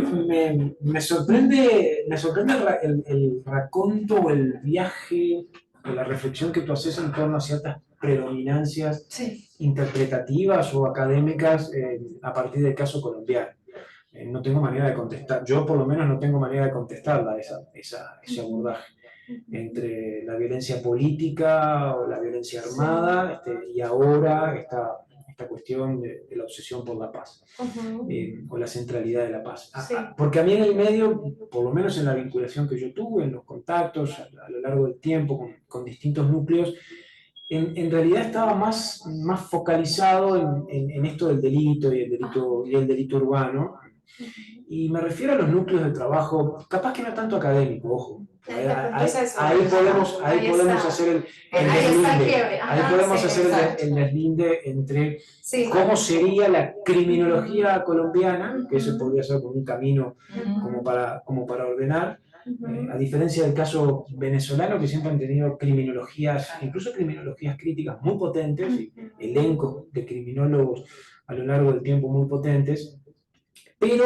me sorprende el raconto o el viaje o la reflexión que tú haces en torno a ciertas predominancias interpretativas o académicas a partir del caso colombiano. No tengo manera de contestar, yo por lo menos no tengo manera de contestarla, ese abordaje entre la violencia política o la violencia armada y ahora esta cuestión de la obsesión por la paz o la centralidad de la paz. Porque a mí en el medio, por lo menos en la vinculación que yo tuve, en los contactos a lo largo del tiempo con distintos núcleos, en realidad estaba más focalizado en esto del delito y el delito urbano. Y me refiero a los núcleos de trabajo, capaz que no tanto académico, ojo. Ahí podemos hacer el deslinde. Ahí podemos hacer el deslinde entre cómo sería la criminología colombiana, que eso podría ser como un camino como para ordenar, a diferencia del caso venezolano, que siempre han tenido criminologías, incluso criminologías críticas muy potentes, y elencos de criminólogos a lo largo del tiempo muy potentes, pero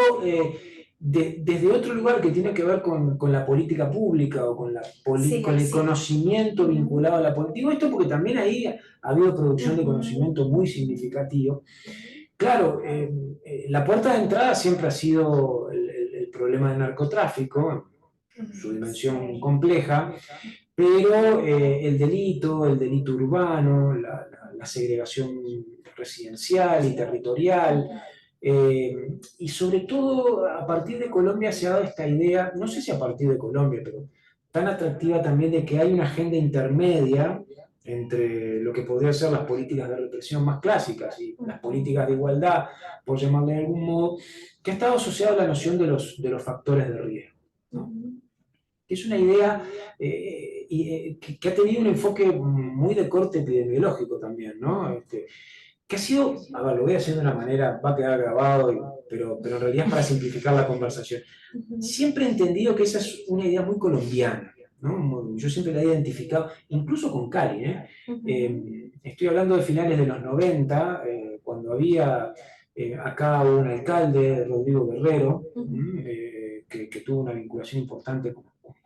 desde otro lugar que tiene que ver con la política pública o con el conocimiento vinculado a la política. Digo esto porque también ahí ha habido producción de conocimiento muy significativo. Claro, la puerta de entrada siempre ha sido el problema del narcotráfico, su dimensión compleja, pero el delito urbano, la segregación residencial y territorial, y sobre todo a partir de Colombia se ha dado esta idea, no sé si a partir de Colombia, pero tan atractiva también de que hay una agenda intermedia entre lo que podrían ser las políticas de represión más clásicas y las políticas de igualdad, por llamarle de algún modo, que ha estado asociada a la noción de los factores de riesgo, ¿no? Que es una idea que ha tenido un enfoque muy de corte epidemiológico también, ¿no? Que ha sido, a ver, lo voy a hacer de una manera, va a quedar grabado, pero en realidad es para simplificar la conversación. Siempre he entendido que esa es una idea muy colombiana, ¿no? Yo siempre la he identificado, incluso con Cali, ¿eh? Estoy hablando de finales de los 90, cuando había Acá hubo un alcalde, Rodrigo Guerrero, Ujú. que tuvo una vinculación importante,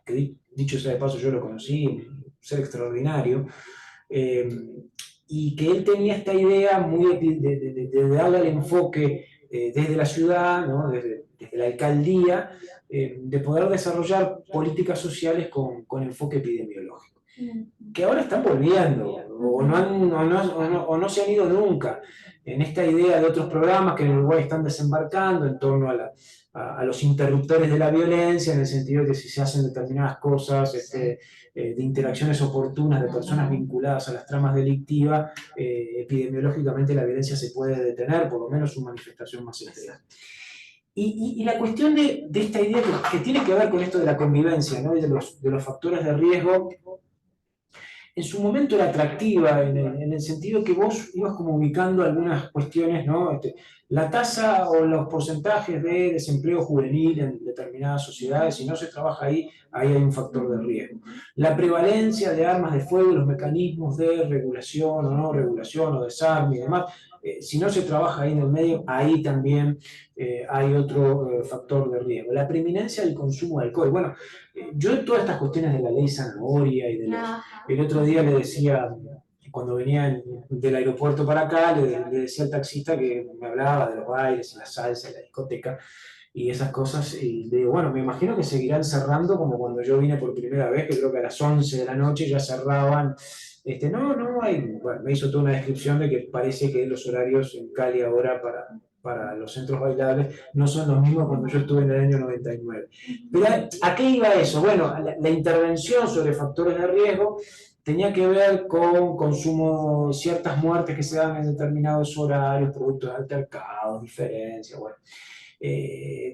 que dicho sea de paso yo lo conocí, un ser extraordinario, eh, y que él tenía esta idea muy de darle el enfoque desde la ciudad, ¿no? Desde la alcaldía, de poder desarrollar políticas sociales con enfoque epidemiológico, que ahora están volviendo, o no se han ido nunca, en esta idea de otros programas que en Uruguay están desembarcando en torno a los interruptores de la violencia, en el sentido de que si se hacen determinadas cosas, de interacciones oportunas de personas vinculadas a las tramas delictivas, epidemiológicamente la violencia se puede detener, por lo menos su manifestación más extrema. Y la cuestión de esta idea que tiene que ver con esto de la convivencia, ¿no? Y de los factores de riesgo, en su momento era atractiva, en el sentido que vos ibas como ubicando algunas cuestiones, ¿no? La tasa o los porcentajes de desempleo juvenil en determinadas sociedades, si no se trabaja ahí, ahí hay un factor de riesgo. La prevalencia de armas de fuego, los mecanismos de regulación o no regulación o desarme y demás, si no se trabaja ahí en el medio, ahí también hay otro factor de riesgo. La preeminencia del consumo de alcohol. Bueno, yo todas estas cuestiones de la ley Zanahoria y de los... Ajá. El otro día le decía, cuando venía del aeropuerto para acá, le decía al taxista que me hablaba de los bailes, la salsa, la discoteca y esas cosas, y le digo, bueno, me imagino que seguirán cerrando como cuando yo vine por primera vez, que creo que a las 11 de la noche ya cerraban. No hay, bueno, me hizo toda una descripción de que parece que los horarios en Cali ahora para los centros bailables no son los mismos cuando yo estuve en el año 99. Pero ¿a qué iba eso? Bueno, la intervención sobre factores de riesgo tenía que ver con consumo, ciertas muertes que se dan en determinados horarios, productos de altercados, diferencias, bueno,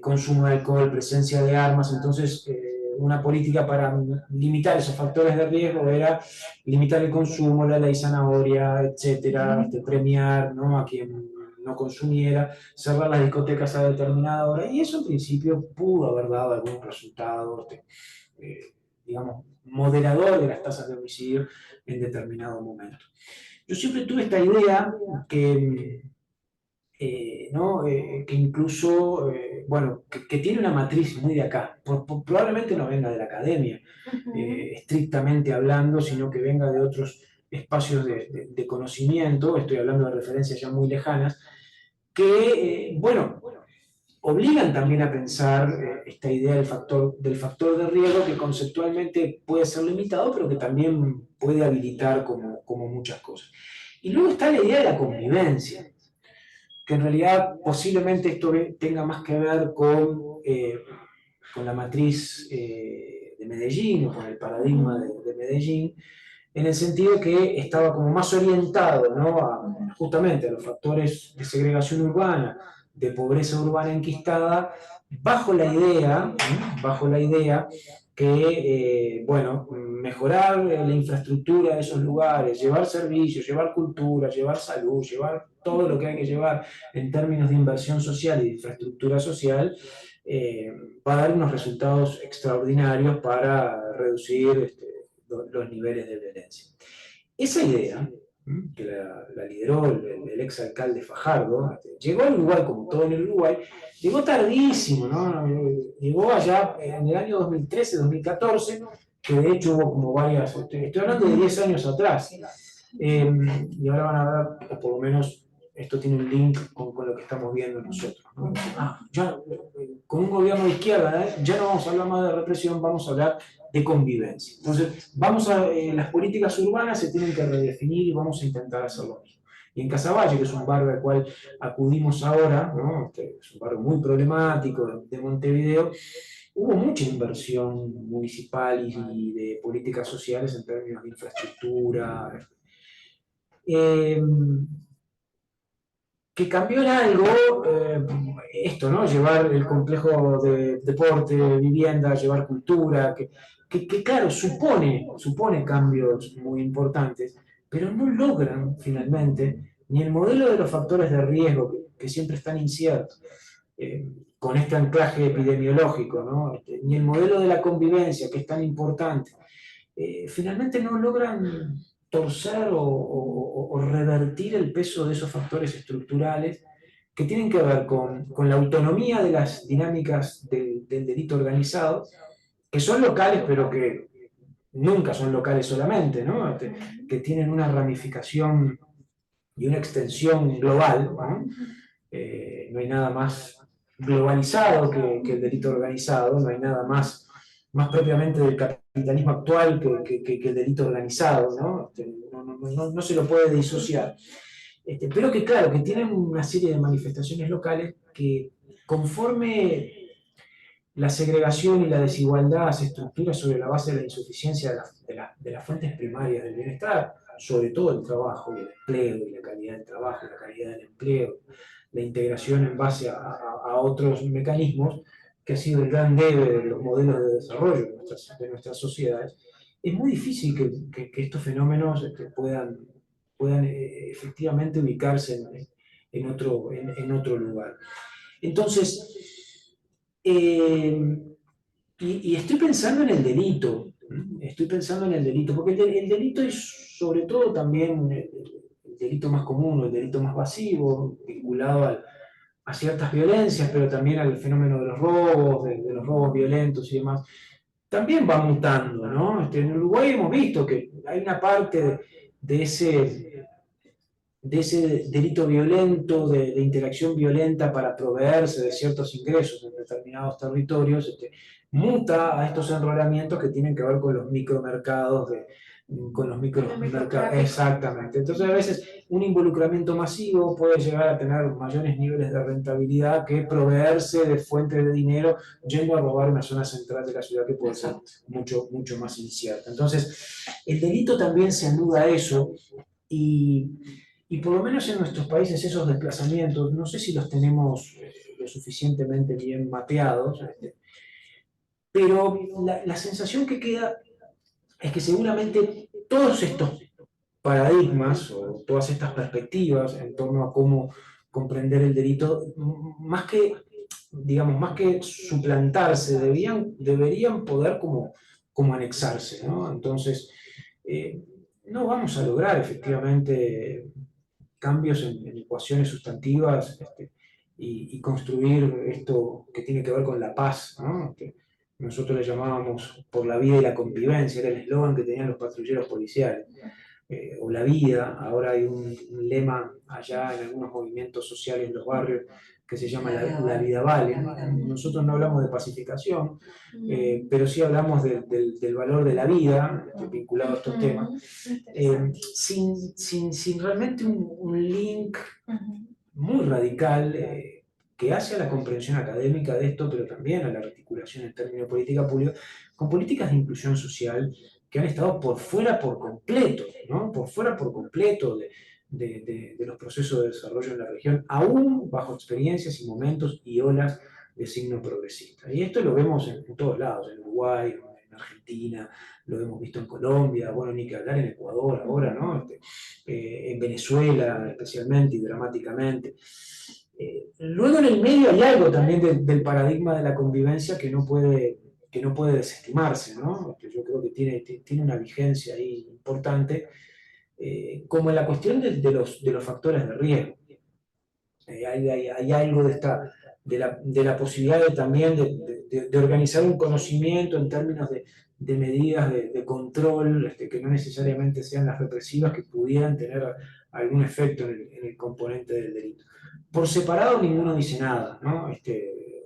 consumo de alcohol, presencia de armas. Entonces una política para limitar esos factores de riesgo era limitar el consumo, la ley Zanahoria, etcétera, premiar, ¿no?, a quien no consumiera, cerrar las discotecas a determinada hora, y eso en principio pudo haber dado algún resultado, digamos, moderador de las tasas de homicidio en determinado momento. Yo siempre tuve esta idea que, ¿no? Que incluso, bueno, que tiene una matriz muy de acá. Probablemente no venga de la academia, estrictamente hablando, sino que venga de otros espacios de conocimiento, estoy hablando de referencias ya muy lejanas, que, bueno, obligan también a pensar esta idea del factor de riesgo, que conceptualmente puede ser limitado, pero que también puede habilitar como muchas cosas. Y luego está la idea de la convivencia, que en realidad posiblemente esto tenga más que ver con la matriz de Medellín, o con el paradigma de Medellín, en el sentido que estaba como más orientado, ¿no?, justamente a los factores de segregación urbana, de pobreza urbana enquistada, bajo la idea que, bueno, mejorar la infraestructura de esos lugares, llevar servicios, llevar cultura, llevar salud, llevar todo lo que hay que llevar en términos de inversión social y de infraestructura social, va a dar unos resultados extraordinarios para reducir los niveles de violencia. Esa idea, que la lideró el exalcalde Fajardo, llegó al Uruguay, como todo en el Uruguay, llegó tardísimo, ¿no? Llegó allá en el año 2013, 2014, que de hecho hubo como varias, estoy hablando de 10 años atrás, y ahora van a ver, o por lo menos esto tiene un link con lo que estamos viendo nosotros, ¿no? Ya, con un gobierno de izquierda, ya no vamos a hablar más de represión, vamos a hablar de convivencia. Entonces, las políticas urbanas se tienen que redefinir y vamos a intentar hacer lo mismo. Y en Casaballe, que es un barrio al cual acudimos ahora, ¿no?, es un barrio muy problemático de Montevideo, hubo mucha inversión municipal y de políticas sociales en términos de infraestructura. Que cambió en algo esto, ¿no? Llevar el complejo de deporte, vivienda, llevar cultura, que claro, supone cambios muy importantes, pero no logran finalmente ni el modelo de los factores de riesgo, que siempre están inciertos, con este anclaje epidemiológico, ¿no? Ni el modelo de la convivencia, que es tan importante, finalmente no logran torcer o revertir el peso de esos factores estructurales que tienen que ver con la autonomía de las dinámicas del delito organizado, que son locales, pero que nunca son locales solamente, ¿no? Que tienen una ramificación y una extensión global, ¿no? No hay nada más globalizado que el delito organizado, no hay nada más propiamente del capitalismo actual que el delito organizado, ¿no? No se lo puede disociar. Pero que claro, que tienen una serie de manifestaciones locales que conforme la segregación y la desigualdad se estructura sobre la base de la insuficiencia de las fuentes primarias del bienestar, sobre todo el trabajo y el empleo y la calidad del trabajo y la calidad del empleo, la integración en base a otros mecanismos, que ha sido el gran debe de los modelos de desarrollo de nuestras sociedades, es muy difícil que estos fenómenos puedan efectivamente ubicarse en otro lugar. Entonces, y estoy pensando en el delito, porque el delito es sobre todo también el delito más común, el delito más masivo, vinculado a ciertas violencias, pero también al fenómeno de los robos, de los robos violentos y demás, también va mutando, ¿no? En Uruguay hemos visto que hay una parte de ese delito violento, de interacción violenta para proveerse de ciertos ingresos en determinados territorios, muta a estos enrolamientos que tienen que ver con los micromercados, con los micromercados. Exactamente. Entonces, a veces un involucramiento masivo puede llegar a tener mayores niveles de rentabilidad que proveerse de fuentes de dinero yendo a robar una zona central de la ciudad que puede ser mucho, mucho más incierta. Entonces, el delito también se anuda a eso y por lo menos en nuestros países esos desplazamientos, no sé si los tenemos lo suficientemente bien mapeados, pero la sensación que queda es que seguramente todos estos paradigmas o todas estas perspectivas en torno a cómo comprender el delito, más que suplantarse, deberían poder como anexarse, ¿no? Entonces, no vamos a lograr efectivamente cambios en ecuaciones sustantivas y construir esto que tiene que ver con la paz, ¿no? Que nosotros le llamábamos por la vida y la convivencia, era el eslogan que tenían los patrulleros policiales. O la vida, ahora hay un lema allá en algunos movimientos sociales en los barrios que se llama la vida vale. Nosotros no hablamos de pacificación, pero sí hablamos del valor de la vida vinculado a estos temas, sin realmente un link muy radical que hace a la comprensión académica de esto, pero también a la articulación en términos de política pública, con políticas de inclusión social que han estado por fuera por completo, ¿no? Por fuera por completo de los procesos de desarrollo en la región, aún bajo experiencias y momentos y olas de signo progresista. Y esto lo vemos en todos lados, en Uruguay, en Argentina, lo hemos visto en Colombia, bueno, ni que hablar en Ecuador ahora, ¿no? En Venezuela especialmente y dramáticamente. Luego en el medio hay algo también del paradigma de la convivencia que no puede desestimarse, ¿no? Yo creo que tiene una vigencia ahí importante, como en la cuestión de los factores de riesgo. Hay algo de la posibilidad también de organizar un conocimiento en términos de medidas de control, que no necesariamente sean las represivas, que pudieran tener algún efecto en el componente del delito. Por separado ninguno dice nada, ¿no?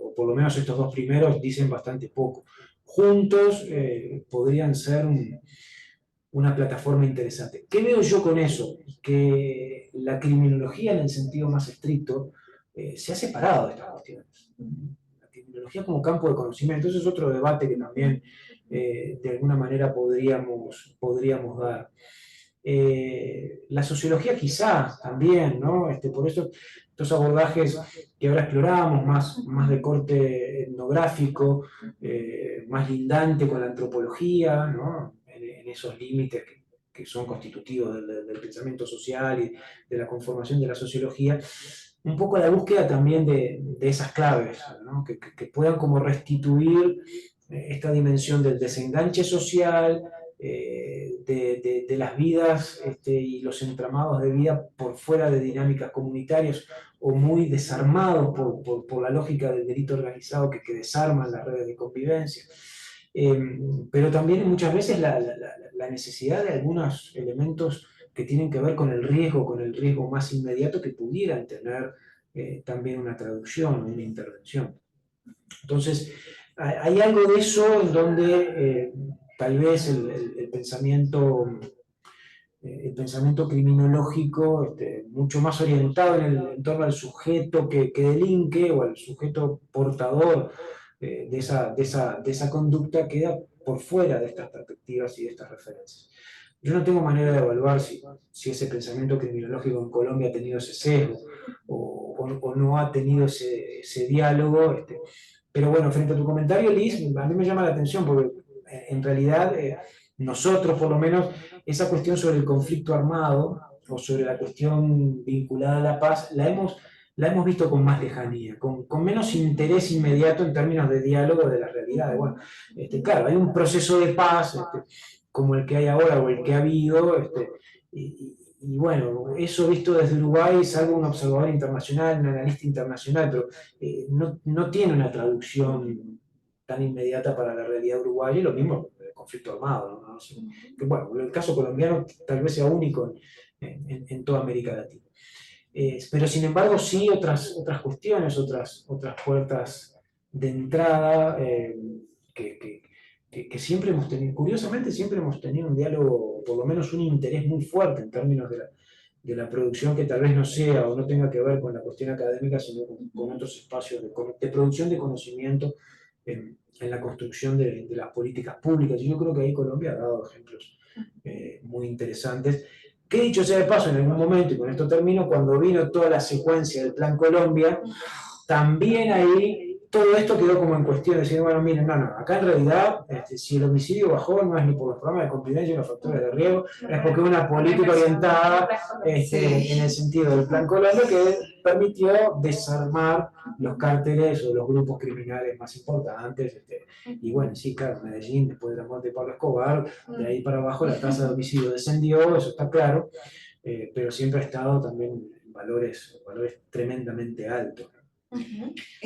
O por lo menos estos dos primeros dicen bastante poco. Juntos podrían ser una plataforma interesante. ¿Qué veo yo con eso? Que la criminología en el sentido más estricto se ha separado de estas cuestiones. La criminología como campo de conocimiento, ese es otro debate que también de alguna manera podríamos dar. La sociología quizás también, ¿no? Por eso estos abordajes que ahora exploramos, más de corte etnográfico, más lindante con la antropología, ¿no? En esos límites que son constitutivos del pensamiento social y de la conformación de la sociología, un poco la búsqueda también de esas claves, ¿no? Que puedan como restituir esta dimensión del desenganche social, de las vidas y los entramados de vida por fuera de dinámicas comunitarias o muy desarmados por la lógica del delito organizado que desarman las redes de convivencia. Pero también muchas veces la necesidad de algunos elementos que tienen que ver con el riesgo más inmediato que pudieran tener también una traducción o una intervención. Entonces, hay algo de eso en donde tal vez el pensamiento criminológico mucho más orientado en torno al sujeto que delinque o al sujeto portador de esa conducta queda por fuera de estas perspectivas y de estas referencias. Yo no tengo manera de evaluar si ese pensamiento criminológico en Colombia ha tenido ese sesgo o no ha tenido ese diálogo. Pero bueno, frente a tu comentario, Liz, a mí me llama la atención porque en realidad nosotros, por lo menos, esa cuestión sobre el conflicto armado o sobre la cuestión vinculada a la paz, la hemos visto con más lejanía, con menos interés inmediato en términos de diálogo de la realidad. Bueno, claro, hay un proceso de paz como el que hay ahora o el que ha habido, y bueno, eso visto desde Uruguay, salvo un observador internacional, un analista internacional, pero no tiene una traducción tan inmediata para la realidad uruguaya, y lo mismo el conflicto armado, ¿no? Que, bueno, el caso colombiano tal vez sea único en toda América Latina. Pero sin embargo sí otras cuestiones, otras puertas de entrada que siempre hemos tenido, curiosamente siempre hemos tenido un diálogo, por lo menos un interés muy fuerte en términos de la producción que tal vez no sea o no tenga que ver con la cuestión académica, sino con otros espacios de producción de conocimiento en la construcción de las políticas públicas. Y yo creo que ahí Colombia ha dado ejemplos muy interesantes. Que dicho sea de paso, en algún momento, y con esto termino, cuando vino toda la secuencia del Plan Colombia, también ahí todo esto quedó como en cuestión, de decir, bueno, miren, no, acá en realidad, si el homicidio bajó, no es ni por los programas de convivencia y los factores de riesgo, es porque una política orientada en el sentido del Plan Colombia que permitió desarmar los cárteles o los grupos criminales más importantes. Y bueno, sí, claro, Medellín, después de la muerte de Pablo Escobar, de ahí para abajo la tasa de homicidio descendió, eso está claro, pero siempre ha estado también en valores tremendamente altos.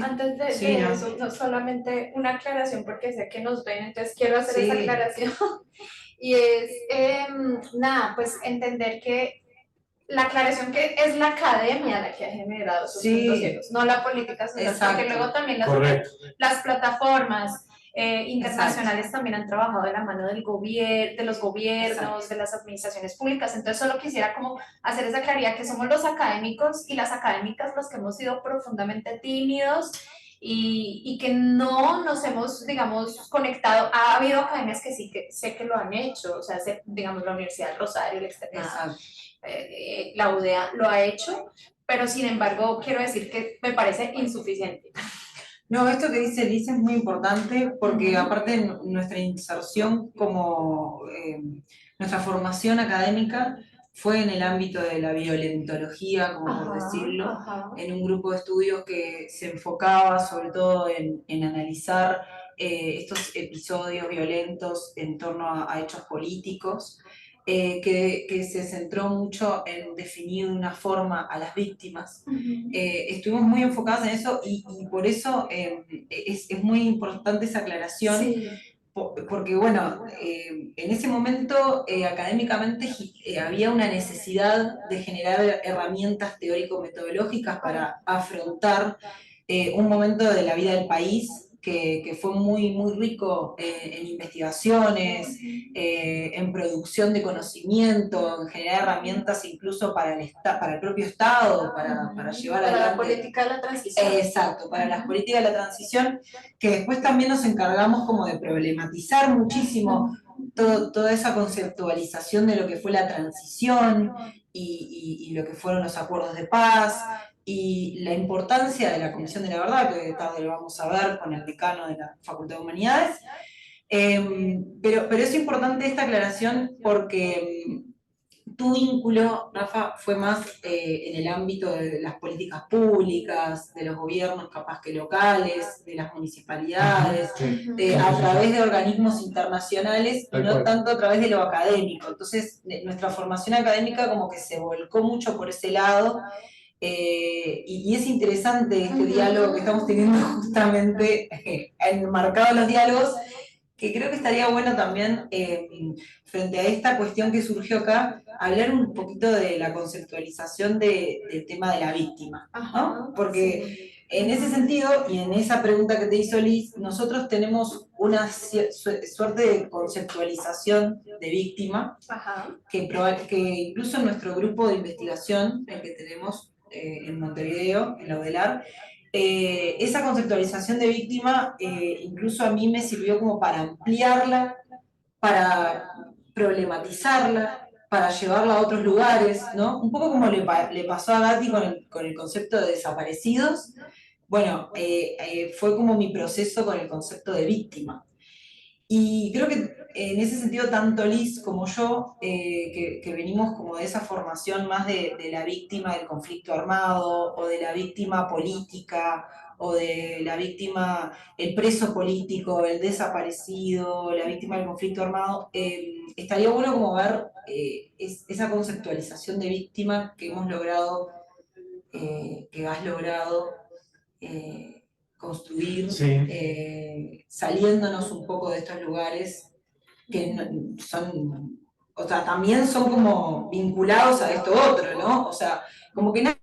Antes de Sí, no. eso, no solamente una aclaración porque sé que nos ven, entonces quiero hacer esa aclaración. Y es, nada, pues entender que la aclaración que es la academia la que ha generado esos puntos ciegos, no la política social, porque luego también las plataformas internacionales también han trabajado de la mano del de los gobiernos, de las administraciones públicas. Entonces solo quisiera como hacer esa claridad que somos los académicos y las académicas los que hemos sido profundamente tímidos y que no nos hemos, digamos, conectado. Ha habido academias que sí, que sé que lo han hecho, o sea, digamos, la Universidad del Rosario, el Externado, la UDEA lo ha hecho, pero sin embargo quiero decir que me parece insuficiente. No, esto que dice Liz es muy importante porque aparte nuestra inserción nuestra formación académica fue en el ámbito de la violentología, como por decirlo, en un grupo de estudios que se enfocaba sobre todo en analizar estos episodios violentos en torno a hechos políticos, que se centró mucho en definir de una forma a las víctimas. Estuvimos muy enfocados en eso y por eso es muy importante esa aclaración. Sí. Porque bueno, en ese momento académicamente había una necesidad de generar herramientas teórico-metodológicas para afrontar un momento de la vida del país que fue muy, muy rico en investigaciones, en producción de conocimiento, en generar herramientas incluso para el propio Estado, para llevar adelante. Para la política de la transición. Exacto, para las políticas de la transición, que después también nos encargamos como de problematizar muchísimo toda esa conceptualización de lo que fue la transición y lo que fueron los acuerdos de paz, y la importancia de la Comisión de la Verdad, que tarde lo vamos a ver con el decano de la Facultad de Humanidades. Pero es importante esta aclaración porque tu vínculo, Rafa, fue más en el ámbito de las políticas públicas, de los gobiernos capaz que locales, de las municipalidades, Sí. a través de organismos internacionales y Tal no cual. tanto a través de lo académico. Entonces, nuestra formación académica como que se volcó mucho por ese lado. Y es interesante este diálogo que estamos teniendo justamente, enmarcado los diálogos, que creo que estaría bueno también, frente a esta cuestión que surgió acá, hablar un poquito de la conceptualización del tema de la víctima, ¿no? Porque en ese sentido, y en esa pregunta que te hizo Liz, nosotros tenemos una suerte de conceptualización de víctima, que incluso en nuestro grupo de investigación, el que tenemos en Montevideo, en la UDELAR, esa conceptualización de víctima incluso a mí me sirvió como para ampliarla, para problematizarla, para llevarla a otros lugares, ¿no? Un poco como le pasó a Gatti con el concepto de desaparecidos. Bueno, fue como mi proceso con el concepto de víctima. Y creo que en ese sentido, tanto Liz como yo, que venimos como de esa formación más de la víctima del conflicto armado, o de la víctima política, o de la víctima, el preso político, el desaparecido, la víctima del conflicto armado, estaría bueno como ver esa conceptualización de víctima que hemos logrado, que has logrado construir, saliéndonos un poco de estos lugares que son, o sea, también son como vinculados a esto otro, ¿no? O sea, como que no,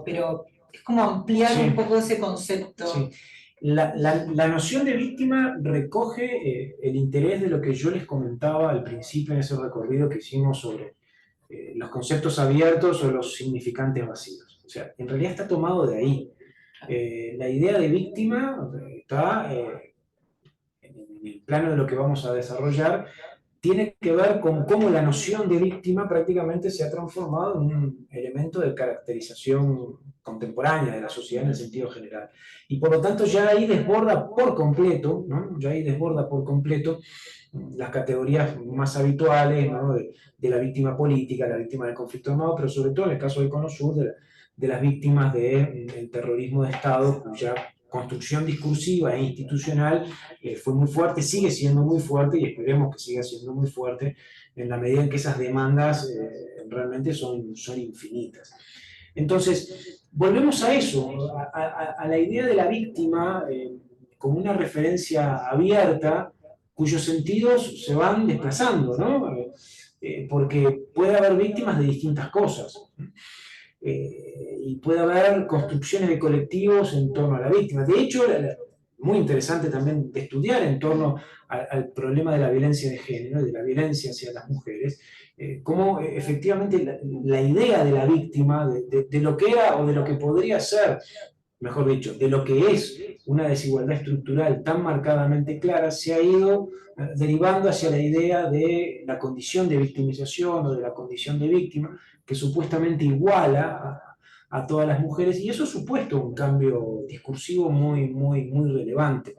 pero es como ampliar un poco ese concepto. Sí. La noción de víctima recoge el interés de lo que yo les comentaba al principio en ese recorrido que hicimos sobre los conceptos abiertos o los significantes vacíos. O sea, en realidad está tomado de ahí. La idea de víctima está en el plano de lo que vamos a desarrollar, tiene que ver con cómo la noción de víctima prácticamente se ha transformado en un elemento de caracterización contemporánea de la sociedad en el sentido general. Y por lo tanto ya ahí desborda por completo, ¿no? Ya ahí desborda por completo las categorías más habituales, ¿no? de la víctima política, la víctima del conflicto armado, pero sobre todo en el caso del Cono Sur, de las víctimas del terrorismo de Estado, cuya construcción discursiva e institucional fue muy fuerte, sigue siendo muy fuerte y esperemos que siga siendo muy fuerte en la medida en que esas demandas realmente son infinitas. Entonces, volvemos a eso, a la idea de la víctima como una referencia abierta cuyos sentidos se van desplazando, ¿no? Porque puede haber víctimas de distintas cosas. Y puede haber construcciones de colectivos en torno a la víctima. De hecho, muy interesante también de estudiar en torno al problema de la violencia de género, de la violencia hacia las mujeres, cómo efectivamente la idea de la víctima, de lo que era o de lo que podría ser, mejor dicho, de lo que es una desigualdad estructural tan marcadamente clara, se ha ido derivando hacia la idea de la condición de victimización o de la condición de víctima, que supuestamente iguala a todas las mujeres, y eso ha supuesto un cambio discursivo muy relevante,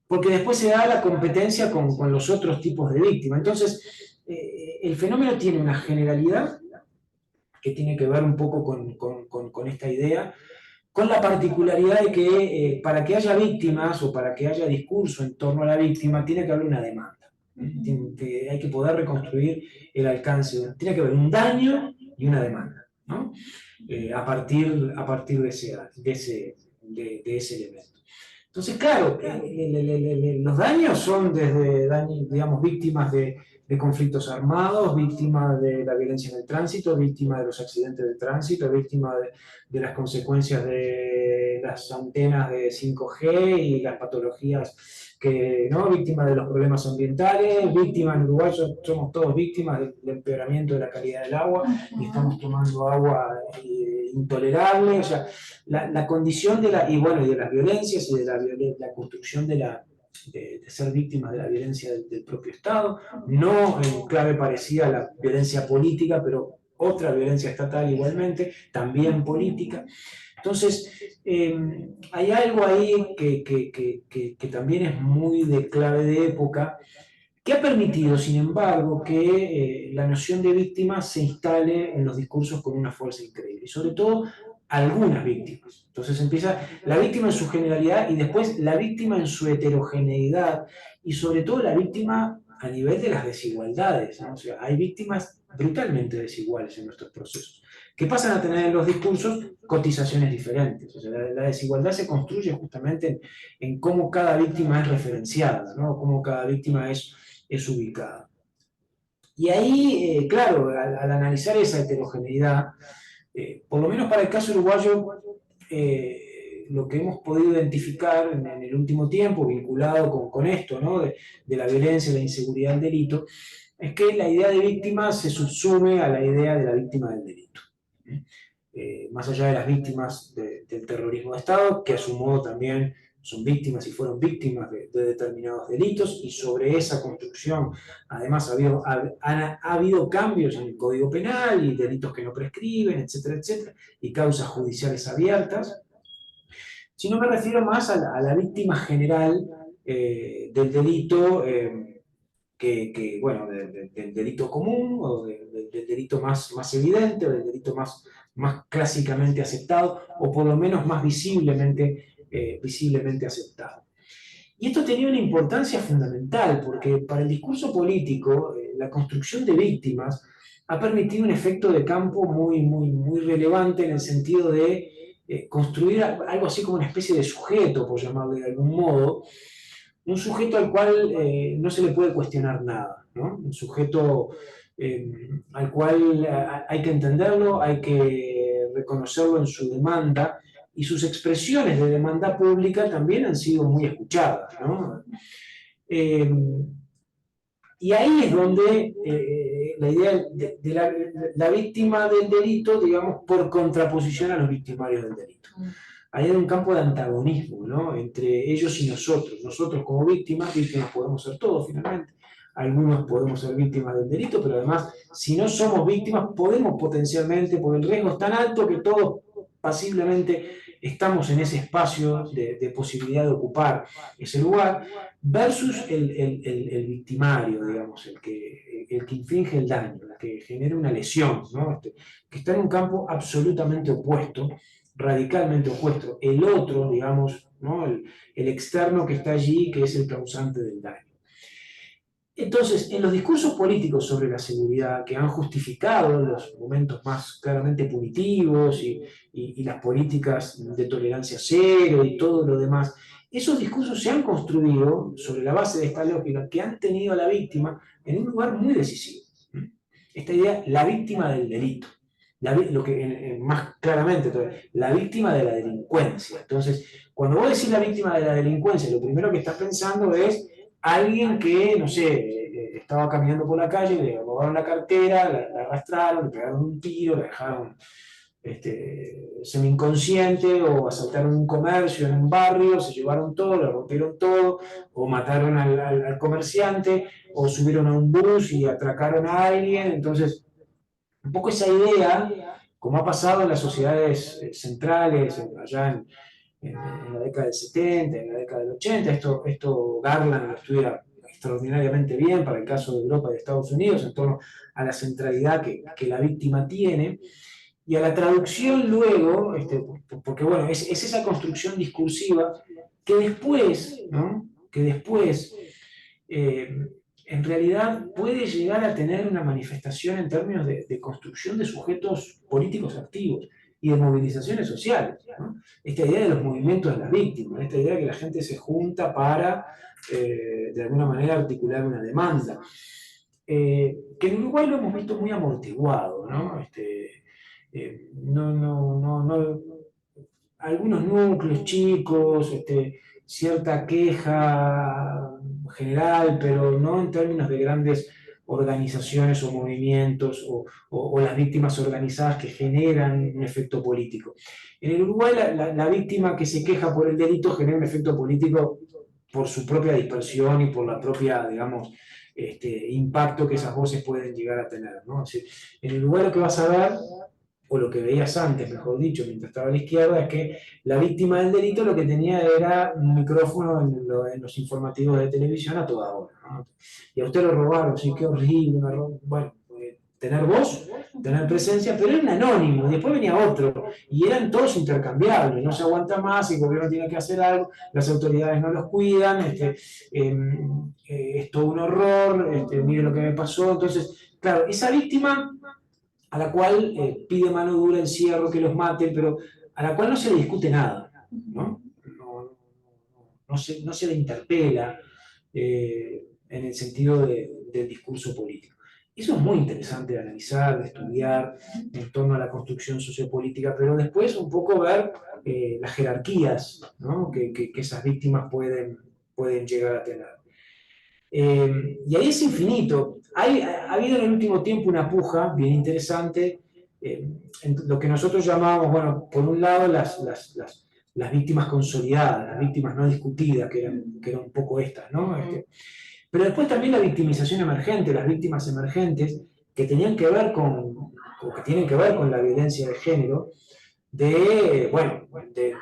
porque después se da la competencia con los otros tipos de víctimas. Entonces, el fenómeno tiene una generalidad que tiene que ver un poco con esta idea, con la particularidad de que para que haya víctimas o para que haya discurso en torno a la víctima, tiene que haber una demanda. Hay que poder reconstruir el alcance, tiene que haber un daño y una demanda, ¿no? A partir de ese elemento. Entonces, claro, los daños son desde digamos, víctimas de conflictos armados, víctimas de la violencia en el tránsito, víctimas de los accidentes de tránsito, víctimas de las consecuencias de las antenas de 5G y las patologías ¿no? Víctimas de los problemas ambientales, víctimas en Uruguay, somos todos víctimas del empeoramiento de la calidad del agua y estamos tomando agua intolerable, o sea, la condición de y de las violencias y de la construcción de ser víctimas de la violencia del propio Estado, no en clave parecida a la violencia política, pero otra violencia estatal igualmente, también política. Entonces, hay algo ahí que también es muy de clave de época, que ha permitido, sin embargo, que la noción de víctima se instale en los discursos con una fuerza increíble, y sobre todo algunas víctimas. Entonces empieza la víctima en su generalidad y después la víctima en su heterogeneidad y sobre todo la víctima a nivel de las desigualdades, ¿no? O sea, hay víctimas brutalmente desiguales en nuestros procesos, que pasan a tener en los discursos cotizaciones diferentes. O sea, la desigualdad se construye justamente en cómo cada víctima es referenciada, ¿no? Cómo cada víctima es ubicada. Y ahí, claro, al analizar esa heterogeneidad, por lo menos para el caso uruguayo, lo que hemos podido identificar en el último tiempo, vinculado con esto, ¿no? De la violencia, la inseguridad, el delito, es que la idea de víctima se subsume a la idea de la víctima del delito. Más allá de las víctimas del terrorismo de Estado, que a su modo también son víctimas y fueron víctimas de determinados delitos, y sobre esa construcción además ha habido cambios en el Código Penal y delitos que no prescriben, etcétera, etcétera, y causas judiciales abiertas, sino me refiero más a la víctima general del delito, bueno, del delito común, o del delito más evidente, o del delito más clásicamente aceptado, o por lo menos más visiblemente aceptado. Y esto tenía una importancia fundamental, porque para el discurso político, la construcción de víctimas ha permitido un efecto de campo muy relevante, en el sentido de construir algo así como una especie de sujeto, por llamarlo de algún modo, un sujeto al cual no se le puede cuestionar nada, ¿no? Un sujeto al cual hay que entenderlo, hay que reconocerlo en su demanda, y sus expresiones de demanda pública también han sido muy escuchadas, ¿no? Y ahí es donde la idea de la víctima del delito, digamos, por contraposición a los victimarios del delito. Ahí hay un campo de antagonismo, ¿no? Entre ellos y nosotros. Nosotros como víctimas podemos ser todos finalmente. Algunos podemos ser víctimas del delito, pero además, si no somos víctimas, podemos potencialmente, porque el riesgo es tan alto que todos pasiblemente estamos en ese espacio de posibilidad de ocupar ese lugar, versus el victimario, digamos, el que inflige el daño, el que genera una lesión, ¿no? Que está en un campo absolutamente opuesto, radicalmente opuesto. El otro, digamos, ¿no? El externo que está allí, que es el causante del daño. Entonces, en los discursos políticos sobre la seguridad, que han justificado los momentos más claramente punitivos y las políticas de tolerancia cero y todo lo demás, esos discursos se han construido sobre la base de esta lógica, que han tenido a la víctima en un lugar muy decisivo. Esta idea, la víctima del delito. Lo que más claramente, la víctima de la delincuencia. Entonces, cuando vos decís la víctima de la delincuencia, lo primero que estás pensando es alguien que, no sé, estaba caminando por la calle, le robaron la cartera, la arrastraron, le pegaron un tiro, la dejaron semi-inconsciente, o asaltaron un comercio en un barrio, se llevaron todo, le rompieron todo, o mataron al comerciante, o subieron a un bus y atracaron a alguien. Entonces, un poco esa idea, como ha pasado en las sociedades centrales, allá en la década del 70, en la década del 80, esto Garland lo estudia extraordinariamente bien para el caso de Europa y de Estados Unidos, en torno a la centralidad que la víctima tiene, y a la traducción luego, porque bueno, es esa construcción discursiva que después, ¿no? En realidad puede llegar a tener una manifestación en términos de construcción de sujetos políticos activos y de movilizaciones sociales, ¿no? Esta idea de los movimientos de las víctimas, esta idea de que la gente se junta para, de alguna manera, articular una demanda, que en Uruguay lo hemos visto muy amortiguado, ¿no? Algunos núcleos chicos, cierta queja general, pero no en términos de grandes organizaciones o movimientos o las víctimas organizadas que generan un efecto político. En el Uruguay la víctima que se queja por el delito genera un efecto político por su propia dispersión y por la propia, digamos, impacto que esas voces pueden llegar a tener, ¿no? Es decir, en el Uruguay lo que vas a ver, o lo que veías antes, mejor dicho, mientras estaba a la izquierda, es que la víctima del delito lo que tenía era un micrófono en los informativos de televisión a toda hora, ¿no? Y a usted lo robaron, sí, qué horrible, bueno, tener voz, tener presencia, pero era un anónimo, y después venía otro, y eran todos intercambiables, no se aguanta más, el gobierno tiene que hacer algo, las autoridades no los cuidan, es todo un horror, mire lo que me pasó, entonces, claro, esa víctima a la cual pide mano dura, encierro, que los maten, pero a la cual no se le discute nada, ¿no? No se le interpela en el sentido del discurso político. Eso es muy interesante de analizar, de estudiar en torno a la construcción sociopolítica, pero después un poco ver las jerarquías, ¿no? que esas víctimas pueden llegar a tener. Y ahí es infinito. Ha habido en el último tiempo una puja bien interesante en lo que nosotros llamamos, bueno, por un lado las víctimas consolidadas, las víctimas no discutidas, que eran un poco estas, ¿no? Pero después también la victimización emergente, las víctimas emergentes, que tenían que ver o que tienen que ver con la violencia de género, de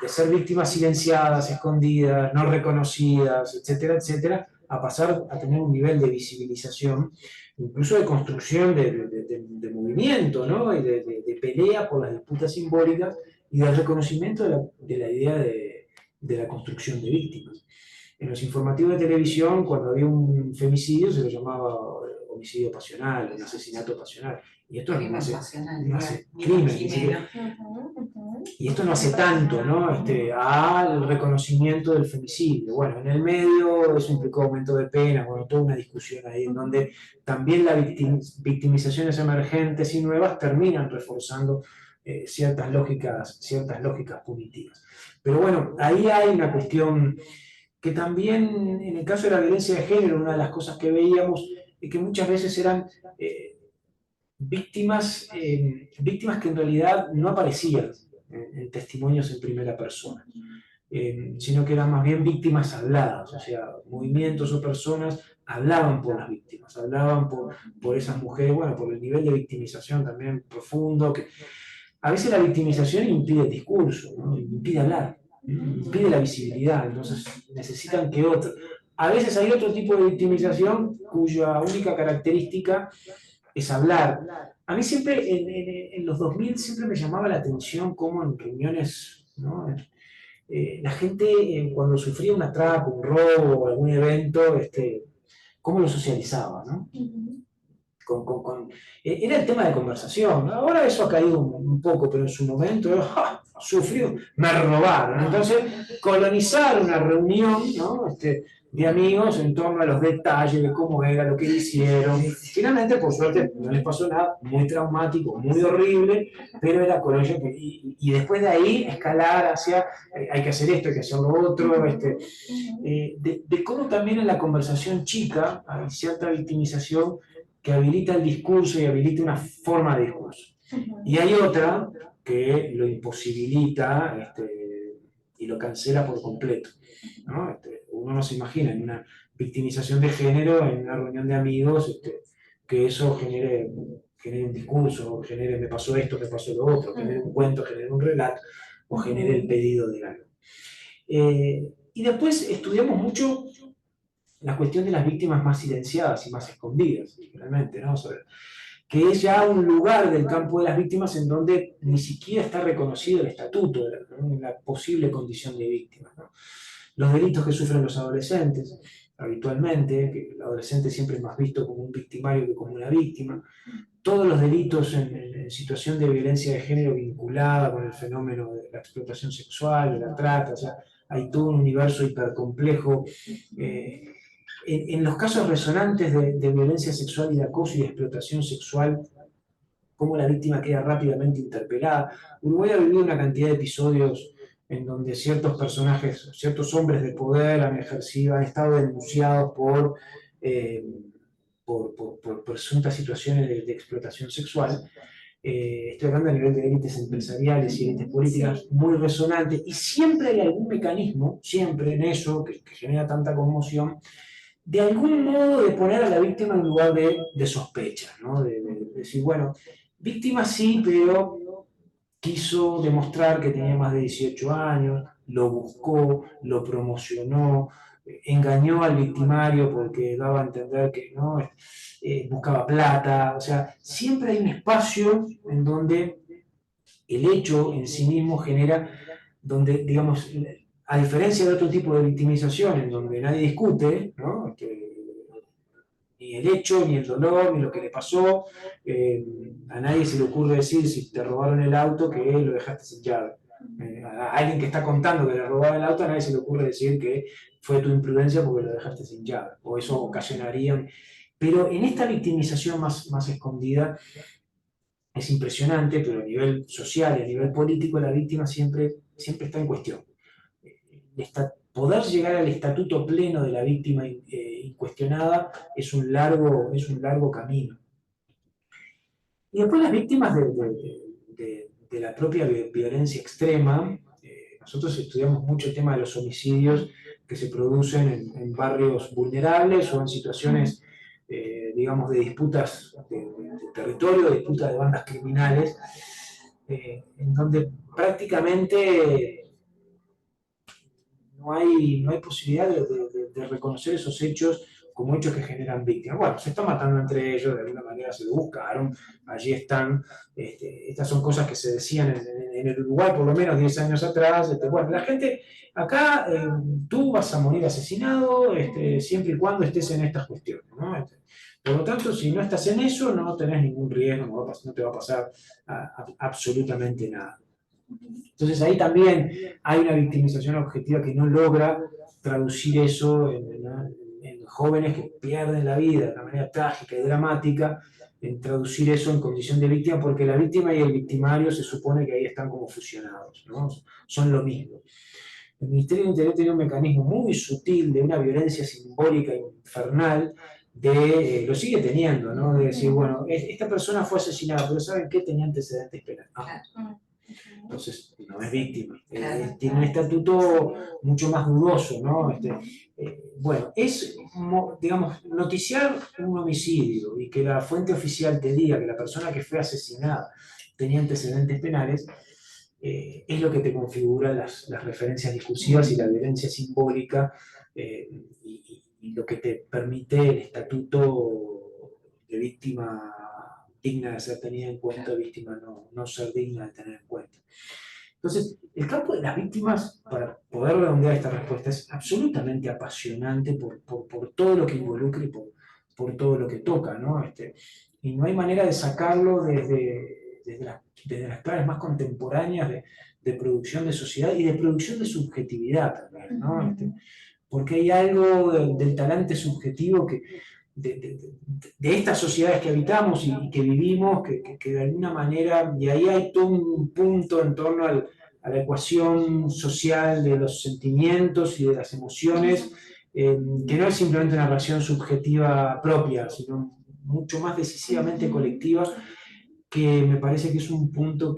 ser víctimas silenciadas, escondidas, no reconocidas, etcétera, etcétera, a pasar a tener un nivel de visibilización, incluso de construcción de movimiento, ¿no? Y de pelea por las disputas simbólicas y del reconocimiento de la idea de la construcción de víctimas. En los informativos de televisión, cuando había un femicidio, se lo llamaba homicidio pasional, un asesinato pasional. Y esto no hace crimen, ni siquiera. Y esto no hace tanto, ¿no? Al reconocimiento del femicidio. Bueno, en el medio eso implicó aumento de pena, bueno, toda una discusión ahí en donde también las victimizaciones emergentes y nuevas terminan reforzando ciertas lógicas punitivas. Pero bueno, ahí hay una cuestión que también, en el caso de la violencia de género, una de las cosas que veíamos es que muchas veces eran víctimas que en realidad no aparecían en testimonios en primera persona, sino que eran más bien víctimas habladas, o sea, movimientos o personas hablaban por las víctimas, hablaban por esas mujeres, bueno, por el nivel de victimización también profundo, que a veces la victimización impide el discurso, ¿no? Impide hablar, impide la visibilidad, entonces necesitan que otro. A veces hay otro tipo de victimización cuya única característica es hablar. A mí siempre, en los 2000, siempre me llamaba la atención cómo en reuniones, ¿no? La gente cuando sufría un atraco, un robo o algún evento, cómo lo socializaba, ¿no? Era el tema de conversación. Ahora eso ha caído un poco, pero en su momento, sufrió, me robaron. Entonces, colonizar una reunión, ¿no? De amigos en torno a los detalles de cómo era, lo que hicieron. Finalmente, por suerte, no les pasó nada, muy traumático, muy horrible, pero era con ellos. Y después de ahí, escalar hacia, hay que hacer esto, hay que hacer lo otro. De cómo también en la conversación chica hay cierta victimización que habilita el discurso y habilita una forma de discurso. Y hay otra que lo imposibilita y lo cancela por completo, ¿no? Uno no se imagina en una victimización de género, en una reunión de amigos, que eso genere un discurso, genere me pasó esto, me pasó lo otro, genere un cuento, genere un relato, o genere el pedido de algo. Y después estudiamos mucho la cuestión de las víctimas más silenciadas y más escondidas, realmente, ¿no? Que es ya un lugar del campo de las víctimas en donde ni siquiera está reconocido el estatuto de la posible condición de víctima, ¿no? Los delitos que sufren los adolescentes, habitualmente, que el adolescente siempre es más visto como un victimario que como una víctima, todos los delitos en situación de violencia de género vinculada con el fenómeno de la explotación sexual, de la trata, o sea, hay todo un universo hipercomplejo. En los casos resonantes de violencia sexual y de acoso y de explotación sexual, cómo la víctima queda rápidamente interpelada. Uruguay ha vivido una cantidad de episodios en donde ciertos personajes, ciertos hombres de poder han estado denunciados por presuntas situaciones de explotación sexual. Estoy hablando a nivel de élites empresariales y élites políticas muy resonantes, y siempre hay algún mecanismo, siempre en eso, que genera tanta conmoción, de algún modo de poner a la víctima en lugar de sospecha, ¿no? De decir, bueno, víctima sí, pero quiso demostrar que tenía más de 18 años, lo buscó, lo promocionó, engañó al victimario porque daba a entender que no buscaba plata. O sea, siempre hay un espacio en donde el hecho en sí mismo genera, donde, digamos, a diferencia de otro tipo de victimización en donde nadie discute, ¿no? Ni el hecho, ni el dolor, ni lo que le pasó. A nadie se le ocurre decir si te robaron el auto que lo dejaste sin llave. A alguien que está contando que le robaron el auto, a nadie se le ocurre decir que fue tu imprudencia porque lo dejaste sin llave, o eso ocasionaría. Pero en esta victimización más escondida es impresionante, pero a nivel social y a nivel político la víctima siempre está en cuestión. Poder llegar al estatuto pleno de la víctima incuestionada es un largo camino. Y después las víctimas de la propia violencia extrema, nosotros estudiamos mucho el tema de los homicidios que se producen en barrios vulnerables o en situaciones, digamos, de disputas de territorio, de disputas de bandas criminales, en donde prácticamente no hay posibilidad de reconocer esos hechos como hechos que generan víctimas. Bueno, se están matando entre ellos, de alguna manera se lo buscaron, allí están. Estas son cosas que se decían en el Uruguay por lo menos 10 años atrás. Bueno, la gente, acá tú vas a morir asesinado siempre y cuando estés en estas cuestiones, ¿no? Por lo tanto, si no estás en eso, no tenés ningún riesgo, no te va a pasar absolutamente nada. Entonces ahí también hay una victimización objetiva que no logra traducir eso en jóvenes que pierden la vida de una manera trágica y dramática, en traducir eso en condición de víctima, porque la víctima y el victimario se supone que ahí están como fusionados, ¿no? Son lo mismo. El Ministerio del Interior tiene un mecanismo muy sutil de una violencia simbólica infernal, lo sigue teniendo, ¿no? De decir, bueno, esta persona fue asesinada, pero ¿saben qué? Tenía antecedentes penales. Entonces no es víctima. Tiene un estatuto mucho más dudoso, ¿no? Bueno, digamos, noticiar un homicidio y que la fuente oficial te diga que la persona que fue asesinada tenía antecedentes penales, es lo que te configura las referencias discursivas y la violencia simbólica, y lo que te permite el estatuto de víctima digna de ser tenida en cuenta, víctima no ser digna de tener en cuenta. Entonces, el campo de las víctimas, para poder redondear esta respuesta, es absolutamente apasionante por todo lo que involucra y por todo lo que toca, ¿no? Y no hay manera de sacarlo desde las claves más contemporáneas de producción de sociedad y de producción de subjetividad también, ¿no? Porque hay algo del talante subjetivo de estas sociedades que habitamos y que vivimos, que de alguna manera, y ahí hay todo un punto en torno a la ecuación social de los sentimientos y de las emociones, que no es simplemente una reacción subjetiva propia, sino mucho más decisivamente colectiva, que me parece que es un punto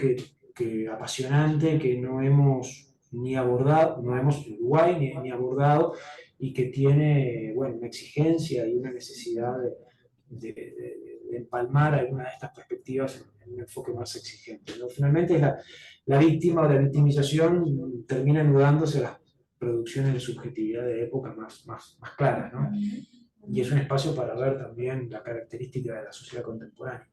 apasionante, que no hemos ni abordado, no hemos en Uruguay ni abordado, y que tiene, bueno, una exigencia y una necesidad de empalmar algunas de estas perspectivas en un enfoque más exigente, ¿no? Finalmente la víctima o la victimización termina anudándose a las producciones de subjetividad de época más claras, ¿no? Y es un espacio para ver también la característica de la sociedad contemporánea.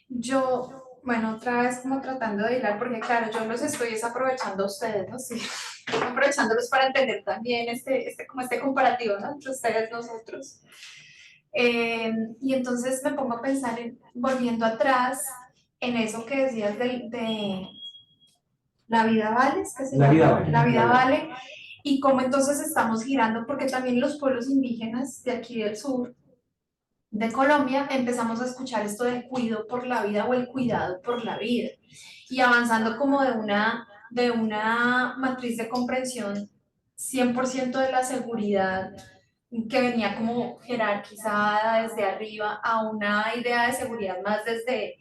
Yo, bueno, otra vez como tratando de hilar, porque claro, yo los estoy aprovechando a ustedes, ¿no? Sí, aprovechándolos para entender también como este comparativo, ¿no? Entre ustedes, nosotros. Y entonces me pongo a pensar volviendo atrás, en eso que decías de la vida vale, ¿es que se llama? La vida vale, y cómo entonces estamos girando, porque también los pueblos indígenas de aquí del sur de Colombia empezamos a escuchar esto del cuidado por la vida o el cuidado por la vida, y avanzando como de una matriz de comprensión 100% de la seguridad que venía como jerarquizada desde arriba a una idea de seguridad más desde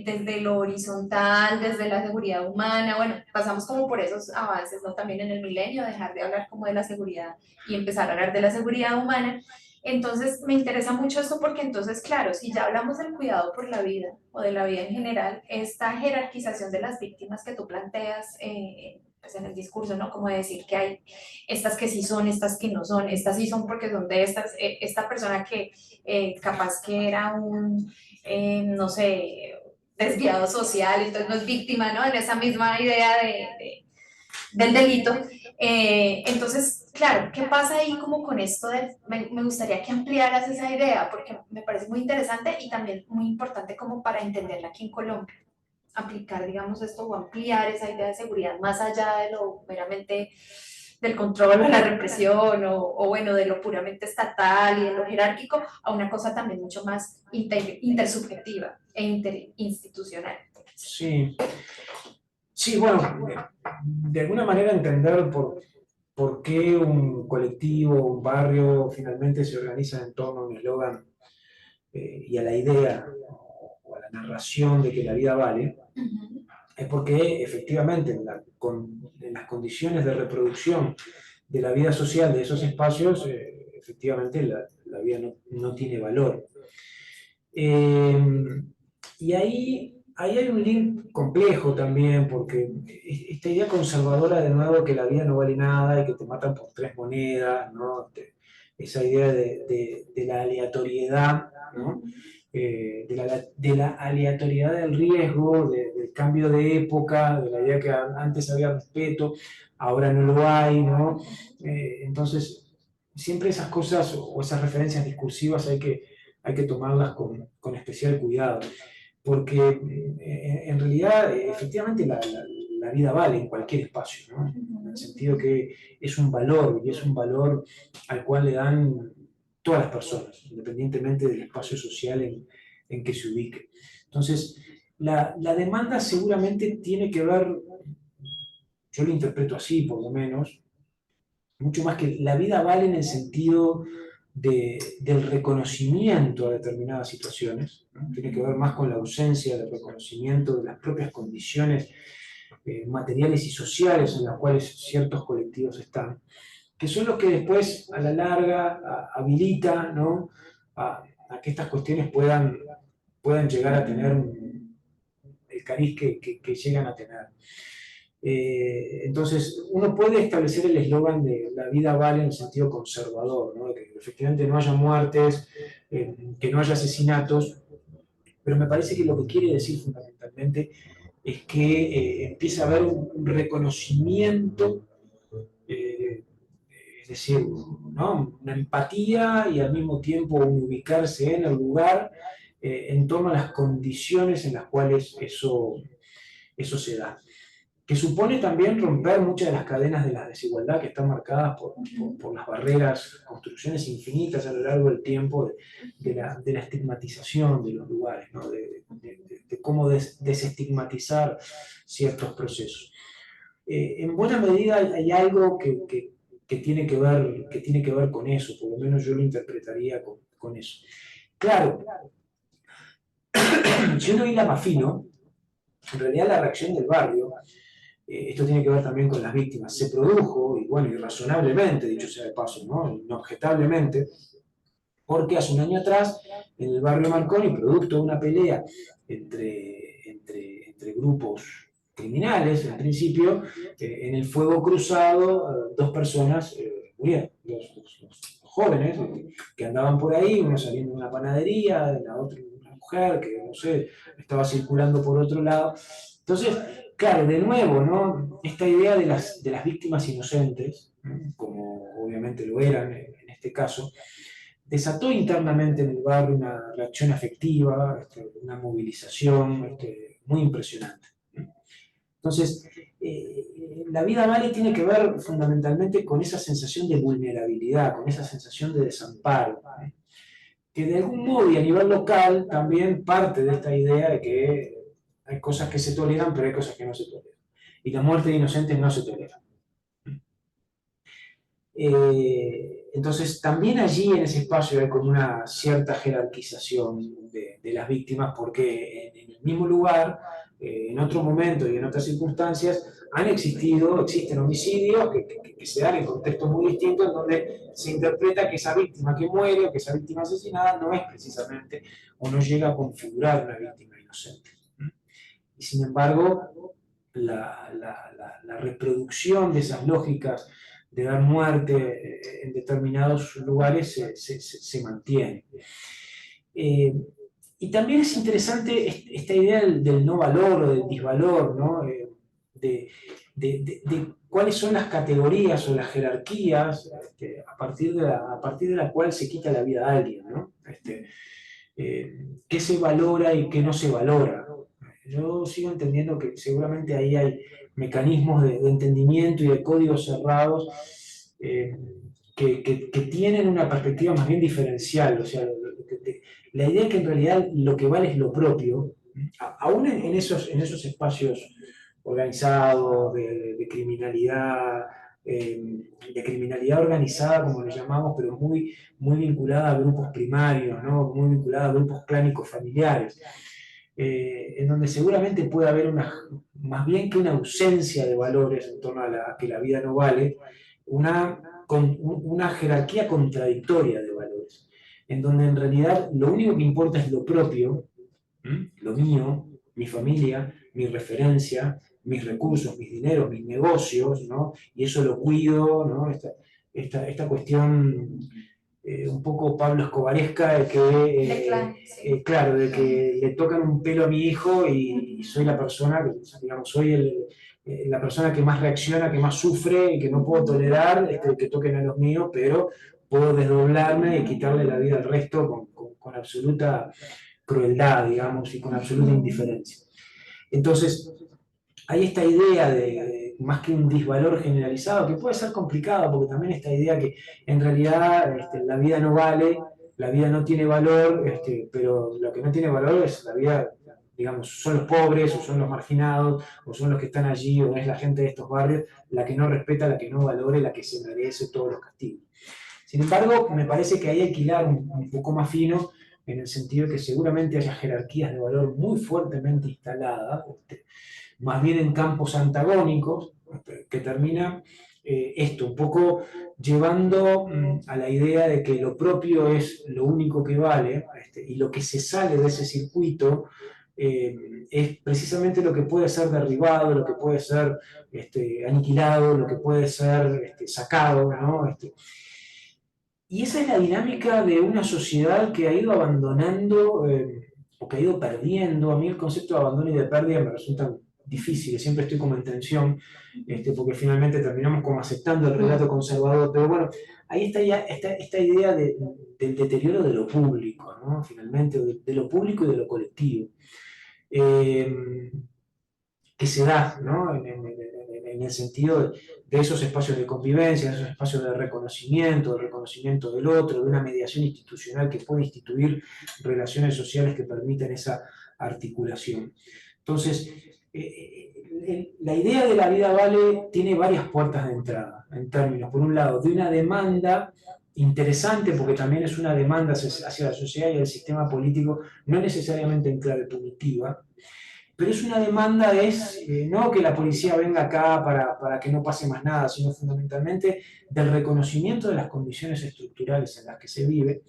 desde lo horizontal, desde la seguridad humana, bueno, pasamos como por esos avances, ¿no? También en el milenio, dejar de hablar como de la seguridad y empezar a hablar de la seguridad humana. Entonces, me interesa mucho esto porque entonces, claro, si ya hablamos del cuidado por la vida o de la vida en general, esta jerarquización de las víctimas que tú planteas pues en el discurso, ¿no? Como de decir que hay estas que sí son, estas que no son, estas sí son porque son de estas, esta persona que capaz que era un, no sé, desviado social, entonces no es víctima, ¿no? En esa misma idea del delito. Entonces, claro, ¿qué pasa ahí como con esto de, me gustaría que ampliaras esa idea, porque me parece muy interesante y también muy importante como para entenderla aquí en Colombia, aplicar, digamos, esto o ampliar esa idea de seguridad más allá de lo meramente del control o la represión o bueno, de lo puramente estatal y de lo jerárquico, a una cosa también mucho más intersubjetiva e interinstitucional. Sí, sí, bueno, de alguna manera entender por qué un colectivo, un barrio finalmente se organiza en torno a un eslogan y a la idea o a la narración de que la vida vale, es porque efectivamente en las condiciones de reproducción de la vida social de esos espacios, efectivamente la vida no tiene valor. Eh, y ahí hay un link complejo también, porque esta idea conservadora de nuevo que la vida no vale nada y que te matan por tres monedas, ¿no? Esa idea de la aleatoriedad, ¿no? De la aleatoriedad del riesgo, del cambio de época, de la idea que antes había respeto, ahora no lo hay, ¿no? Entonces, siempre esas cosas o esas referencias discursivas hay que tomarlas con especial cuidado, porque en realidad, efectivamente, la vida vale en cualquier espacio, ¿no? En el sentido que es un valor, y es un valor al cual le dan todas las personas, independientemente del espacio social en que se ubique. Entonces, la demanda seguramente tiene que ver, yo lo interpreto así por lo menos, mucho más que la vida vale en el sentido del reconocimiento a determinadas situaciones, ¿no? Tiene que ver más con la ausencia del reconocimiento de las propias condiciones materiales y sociales en las cuales ciertos colectivos están, que son los que después a la larga habilita, ¿no? a que estas cuestiones puedan llegar a tener el cariz que llegan a tener. Entonces, uno puede establecer el eslogan de la vida vale en el sentido conservador, ¿no? Que efectivamente no haya muertes, que no haya asesinatos, pero me parece que lo que quiere decir fundamentalmente es que empieza a haber un reconocimiento, eh, es decir, ¿no? Una empatía y al mismo tiempo un ubicarse en el lugar en torno a las condiciones en las cuales eso se da, que supone también romper muchas de las cadenas de la desigualdad que están marcadas por las barreras, construcciones infinitas a lo largo del tiempo de la estigmatización de los lugares, ¿no? De cómo desestigmatizar ciertos procesos. En buena medida hay algo que tiene que ver con eso, por lo menos yo lo interpretaría con eso. Claro, si uno hila más fino, en realidad la reacción del barrio, esto tiene que ver también con las víctimas, se produjo, y bueno, irrazonablemente, dicho sea de paso, ¿no? Inobjetablemente, porque hace un año atrás, en el barrio Marconi, producto de una pelea entre grupos criminales, en principio, en el fuego cruzado, dos personas murieron, los jóvenes que andaban por ahí, uno saliendo de una panadería, la otra una mujer que, no sé, estaba circulando por otro lado. Entonces, claro, de nuevo, ¿no? Esta idea de las víctimas inocentes, ¿no? Como obviamente lo eran en este caso, desató internamente en el barrio una reacción afectiva, una movilización muy impresionante. Entonces, la vida vale tiene que ver fundamentalmente con esa sensación de vulnerabilidad, con esa sensación de desamparo, que de algún modo y a nivel local también parte de esta idea de que hay cosas que se toleran, pero hay cosas que no se toleran. Y la muerte de inocentes no se tolera. Entonces, también allí en ese espacio hay como una cierta jerarquización de las víctimas, porque en el mismo lugar, en otro momento y en otras circunstancias, existen homicidios que se dan en contextos muy distintos, en donde se interpreta que esa víctima que muere o que esa víctima asesinada no es precisamente o no llega a configurar una víctima inocente. Y sin embargo, la reproducción de esas lógicas de dar muerte en determinados lugares se mantiene. Y también es interesante esta idea del no valor o del disvalor, ¿no? De cuáles son las categorías o las jerarquías a partir de la cual se quita la vida a alguien, ¿no? Qué se valora y qué no se valora. Yo sigo entendiendo que seguramente ahí hay mecanismos de entendimiento y de códigos cerrados que tienen una perspectiva más bien diferencial. O sea, la idea es que en realidad lo que vale es lo propio, aún en esos espacios organizados de criminalidad organizada, como le llamamos, pero muy vinculada a grupos primarios, ¿no? Muy vinculada a grupos clánicos familiares. En donde seguramente puede haber más bien que una ausencia de valores en torno a que la vida no vale, una jerarquía contradictoria de valores, en donde en realidad lo único que importa es lo propio, lo mío, mi familia, mi referencia, mis recursos, mis dineros, mis negocios, ¿no? Y eso lo cuido, ¿no? Esta cuestión un poco Pablo Escobaresca, de que, sí. claro, de que le tocan un pelo a mi hijo y soy la persona, digamos, soy la persona que más reacciona, que más sufre y que no puedo tolerar que toquen a los míos, pero puedo desdoblarme y quitarle la vida al resto con absoluta crueldad, digamos, y con absoluta indiferencia. Entonces, hay esta idea más que un disvalor generalizado, que puede ser complicado, porque también esta idea que en realidad la vida no vale, la vida no tiene valor, pero lo que no tiene valor es la vida, digamos, son los pobres, o son los marginados, o son los que están allí, o es la gente de estos barrios, la que no respeta, la que no valore, la que se merece todos los castigos. Sin embargo, me parece que hay que hilar un poco más fino, en el sentido de que seguramente haya jerarquías de valor muy fuertemente instaladas, más bien en campos antagónicos, que termina esto, un poco llevando a la idea de que lo propio es lo único que vale, y lo que se sale de ese circuito es precisamente lo que puede ser derribado, lo que puede ser aniquilado, lo que puede ser sacado, ¿no? Y esa es la dinámica de una sociedad que ha ido abandonando o que ha ido perdiendo. A mí el concepto de abandono y de pérdida me resulta difícil, siempre estoy como en tensión, porque finalmente terminamos como aceptando el relato conservador, pero bueno, ahí está ya esta idea del deterioro de lo público, ¿no? Finalmente, de lo público y de lo colectivo, que se da, ¿no? En el sentido de esos espacios de convivencia, de esos espacios de reconocimiento del otro, de una mediación institucional que puede instituir relaciones sociales que permiten esa articulación. Entonces, la idea de la vida vale tiene varias puertas de entrada, en términos, por un lado, de una demanda interesante, porque también es una demanda hacia la sociedad y el sistema político, no necesariamente en clave punitiva, pero es una demanda, no que la policía venga acá para que no pase más nada, sino fundamentalmente del reconocimiento de las condiciones estructurales en las que se vive,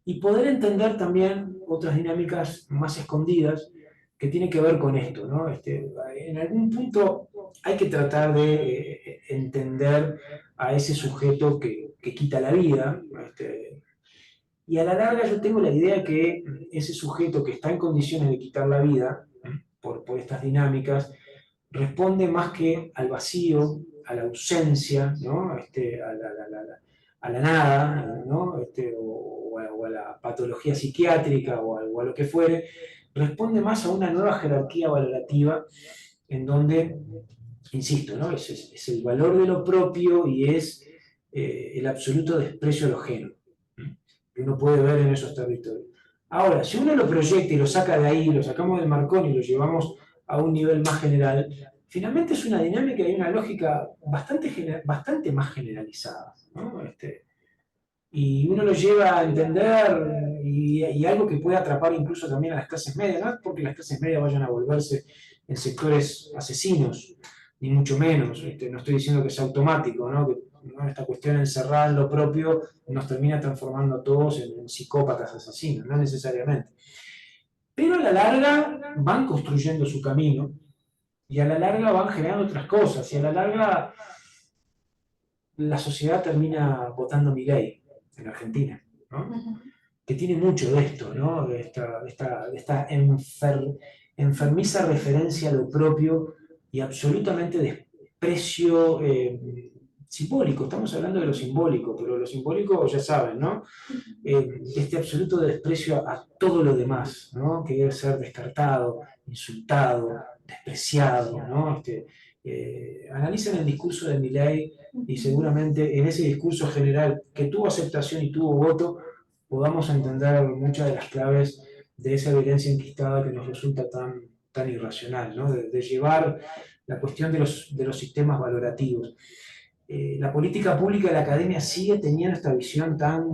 y poder entender también otras dinámicas más escondidas que tienen que ver con esto, ¿no? En algún punto hay que tratar de entender a ese sujeto que quita la vida, y a la larga yo tengo la idea que ese sujeto que está en condiciones de quitar la vida, por estas dinámicas, responde más que al vacío, a la ausencia, ¿no? A la nada, ¿no? O a la patología psiquiátrica o a lo que fuere, responde más a una nueva jerarquía valorativa en donde, insisto, ¿no? Es el valor de lo propio y es el absoluto desprecio a lo ajeno, que uno puede ver en esos territorios. Ahora, si uno lo proyecta y lo saca de ahí, lo sacamos del marcón y lo llevamos a un nivel más general, finalmente es una dinámica y una lógica bastante más generalizada, ¿no? y uno lo lleva a entender y algo que puede atrapar incluso también a las clases medias, no es porque las clases medias vayan a volverse en sectores asesinos, ni mucho menos, no estoy diciendo que sea automático, ¿no? Que, ¿no? Esta cuestión encerrada en lo propio nos termina transformando a todos en psicópatas asesinos, no necesariamente. Pero a la larga van construyendo su camino y a la larga van generando otras cosas y a la larga la sociedad termina votando Milei en Argentina, ¿no? Que tiene mucho de esto, ¿no? De esta enfermiza referencia a lo propio y absolutamente desprecio simbólico. Estamos hablando de lo simbólico, pero lo simbólico ya saben, ¿no? Este absoluto desprecio a todo lo demás, ¿no? Que debe ser descartado, insultado, despreciado, ¿no? Analicen el discurso de Milei y seguramente en ese discurso general que tuvo aceptación y tuvo voto, podamos entender muchas de las claves de esa violencia enquistada que nos resulta tan irracional, ¿no? De llevar la cuestión de los sistemas valorativos. La política pública de la academia sigue teniendo esta visión tan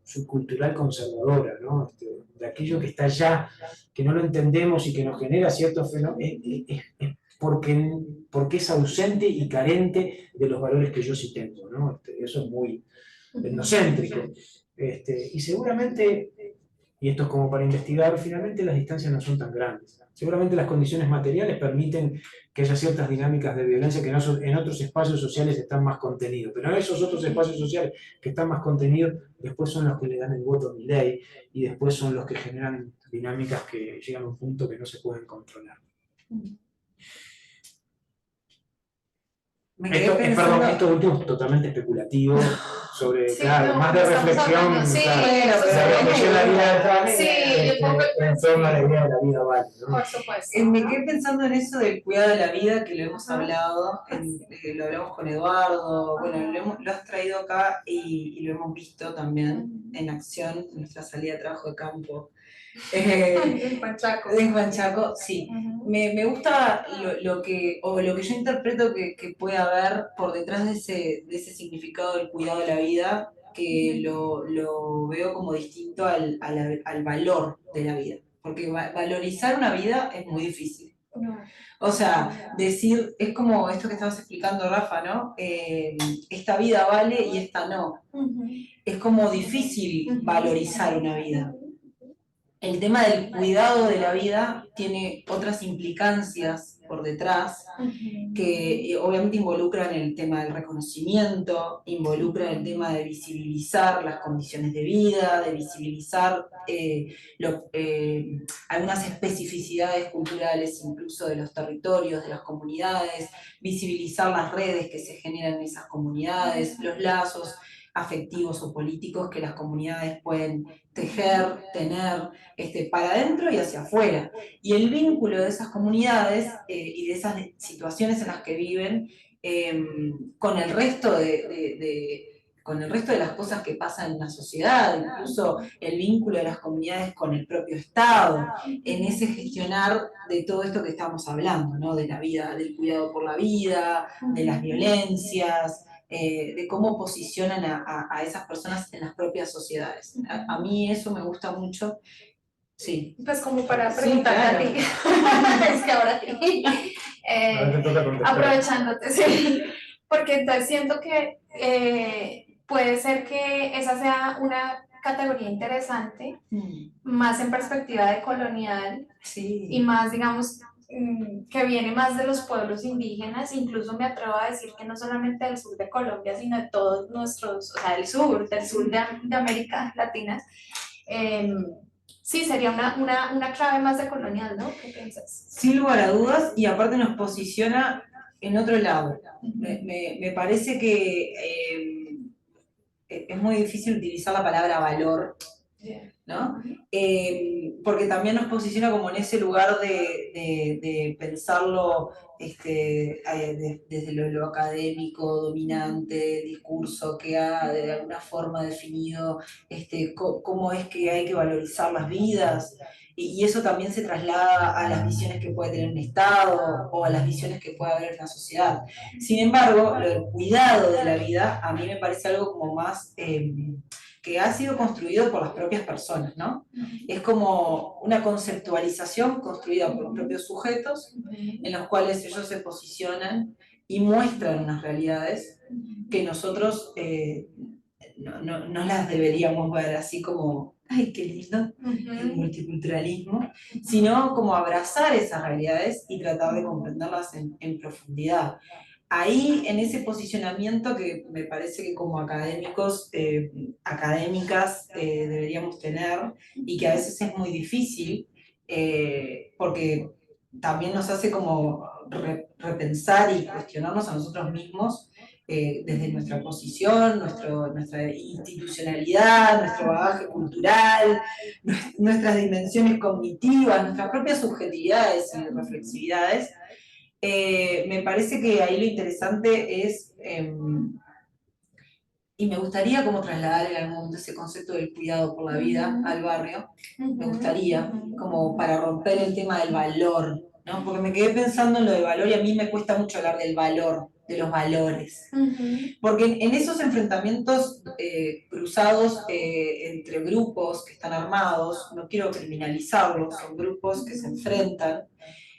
subcultural conservadora, ¿no? De aquello que está allá, que no lo entendemos y que nos genera ciertos fenómenos, porque es ausente y carente de los valores que yo sí tengo, ¿no? Eso es muy etnocéntrico. Y seguramente, y esto es como para investigar, finalmente las distancias no son tan grandes. Seguramente las condiciones materiales permiten que haya ciertas dinámicas de violencia que en otros espacios sociales están más contenidos, pero esos otros espacios sociales que están más contenidos después son los que le dan el voto a mi ley y después son los que generan dinámicas que llegan a un punto que no se pueden controlar. Esto último es totalmente especulativo, sobre, sí, claro, no, más de reflexión, sí, claro, de reflexión de la vida en torno a la idea de la vida vale, ¿no? Por supuesto. Me quedé pensando en eso del cuidado de la vida, que lo hemos hablado, lo hablamos con Eduardo, bueno, lo has traído acá y lo hemos visto también en acción en nuestra salida de trabajo de campo. En Juan En Juan Chaco, sí. Me gusta lo que yo interpreto que puede haber por detrás de ese significado del cuidado de la vida, que lo veo como distinto al valor de la vida. Porque valorizar una vida es muy difícil. O sea, decir, es como esto que estabas explicando, Rafa, ¿no? Esta vida vale y esta no. Es como difícil valorizar una vida. El tema del cuidado de la vida tiene otras implicancias por detrás que obviamente involucran el tema del reconocimiento, involucran el tema de visibilizar las condiciones de vida, de visibilizar algunas especificidades culturales incluso de los territorios, de las comunidades, visibilizar las redes que se generan en esas comunidades, los lazos afectivos o políticos que las comunidades pueden tejer, tener, para adentro y hacia afuera. Y el vínculo de esas comunidades y de esas situaciones en las que viven con el resto con el resto de las cosas que pasan en la sociedad, incluso el vínculo de las comunidades con el propio Estado, en ese gestionar de todo esto que estamos hablando, ¿no? De la vida, del cuidado por la vida, de las violencias, de cómo posicionan a esas personas en las propias sociedades. A mí eso me gusta mucho. Sí. Pues como para preguntarte sí, claro. a ti, es que ahora sí. Aprovechándote, sí. Porque entonces siento que puede ser que esa sea una categoría interesante, más en perspectiva de colonial, y más, digamos, que viene más de los pueblos indígenas. Incluso me atrevo a decir que no solamente del sur de Colombia, sino de todos nuestros, o sea, del sur de América Latina. Sí, sería una clave más de colonial, ¿no? ¿Qué piensas? Sin lugar a dudas, y aparte nos posiciona en otro lado. Me parece que es muy difícil utilizar la palabra valor, ¿no? Porque también nos posiciona como en ese lugar de pensarlo desde lo académico, dominante, discurso que ha de alguna forma definido cómo es que hay que valorizar las vidas. y eso también se traslada a las visiones que puede tener un Estado o a las visiones que puede haber en una sociedad. Sin embargo, lo del cuidado de la vida a mí me parece algo como más que ha sido construido por las propias personas, ¿no? Es como una conceptualización construida por los propios sujetos en los cuales ellos se posicionan y muestran unas realidades que nosotros no las deberíamos ver así como, ay, qué lindo, el multiculturalismo, sino como abrazar esas realidades y tratar de comprenderlas en profundidad. Ahí, en ese posicionamiento que me parece que como académicos, académicas deberíamos tener, y que a veces es muy difícil, porque también nos hace como repensar y cuestionarnos a nosotros mismos desde nuestra posición, nuestra institucionalidad, nuestro bagaje cultural, nuestras dimensiones cognitivas, nuestras propias subjetividades y reflexividades. Me parece que ahí lo interesante es, y me gustaría como trasladar en algún momento ese concepto del cuidado por la vida al barrio, me gustaría, como para romper el tema del valor, ¿no? Porque me quedé pensando en lo del valor y a mí me cuesta mucho hablar del valor, de los valores. Porque en esos enfrentamientos cruzados entre grupos que están armados, no quiero criminalizarlos, son grupos que se enfrentan.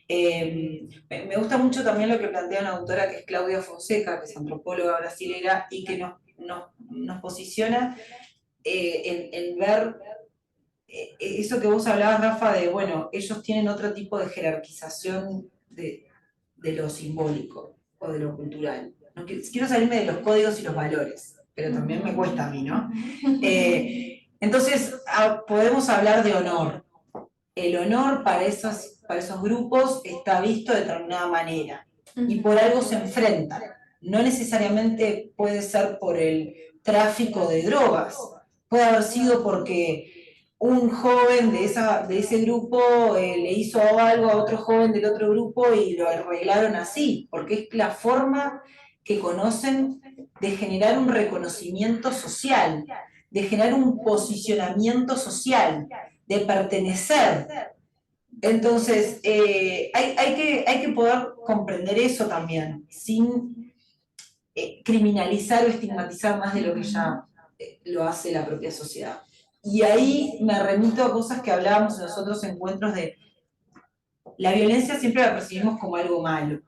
Me gusta mucho también lo que plantea una autora que es Claudia Fonseca, que es antropóloga brasilera, y que nos posiciona en ver eso que vos hablabas, Rafa, de, bueno, ellos tienen otro tipo de jerarquización de lo simbólico o de lo cultural. No quiero salirme de los códigos y los valores, pero también me cuesta a mí, ¿no? Entonces, podemos hablar de honor. El honor para esos grupos está visto de determinada manera y por algo se enfrentan. No necesariamente puede ser por el tráfico de drogas, puede haber sido porque un joven de ese grupo le hizo algo a otro joven del otro grupo y lo arreglaron así, porque es la forma que conocen de generar un reconocimiento social, de generar un posicionamiento social, de pertenecer. Entonces, hay que poder comprender eso también, sin criminalizar o estigmatizar más de lo que ya lo hace la propia sociedad. Y ahí me remito a cosas que hablábamos en los otros encuentros de la violencia siempre la percibimos como algo malo,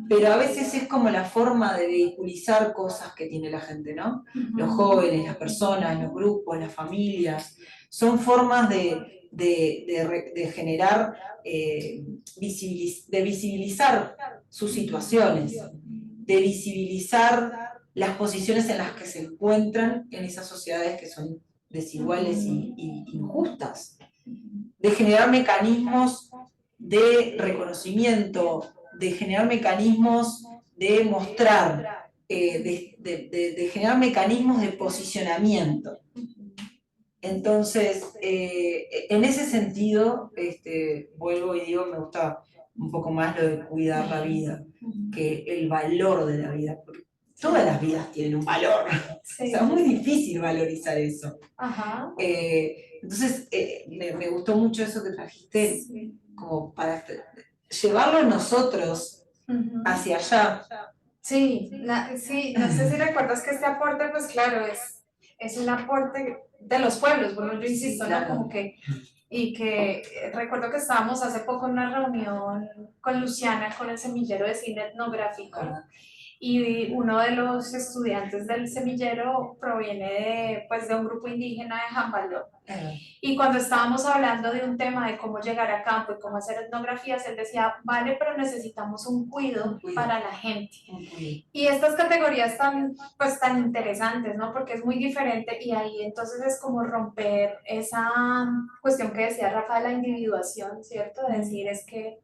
pero a veces es como la forma de vehiculizar cosas que tiene la gente, ¿no? Los jóvenes, las personas, los grupos, las familias, son formas de generar, de visibilizar sus situaciones, de visibilizar las posiciones en las que se encuentran en esas sociedades que son desiguales y injustas, de generar mecanismos de reconocimiento, de generar mecanismos de mostrar, de generar mecanismos de posicionamiento. Entonces, en ese sentido, vuelvo y digo, me gusta un poco más lo de cuidar la vida, que el valor de la vida, porque todas las vidas tienen un valor. Sí. O sea, es muy difícil valorizar eso. Ajá. Entonces, me gustó mucho eso que trajiste, sí, como para llevarlo nosotros hacia allá. Sí, sí, no sé si recuerdas que este aporte, pues claro, es un aporte de los pueblos, bueno, yo insisto, sí, claro, ¿no? Como que, y que recuerdo que estábamos hace poco en una reunión con Luciana, con el semillero de cine etnográfico, y uno de los estudiantes del semillero proviene de un grupo indígena de Jambaló. Y cuando estábamos hablando de un tema de cómo llegar a campo y cómo hacer etnografías, él decía, vale, pero necesitamos un cuido para la gente. Y estas categorías tan interesantes, ¿no? Porque es muy diferente y ahí entonces es como romper esa cuestión que decía Rafa de la individuación, ¿cierto? De decir, es que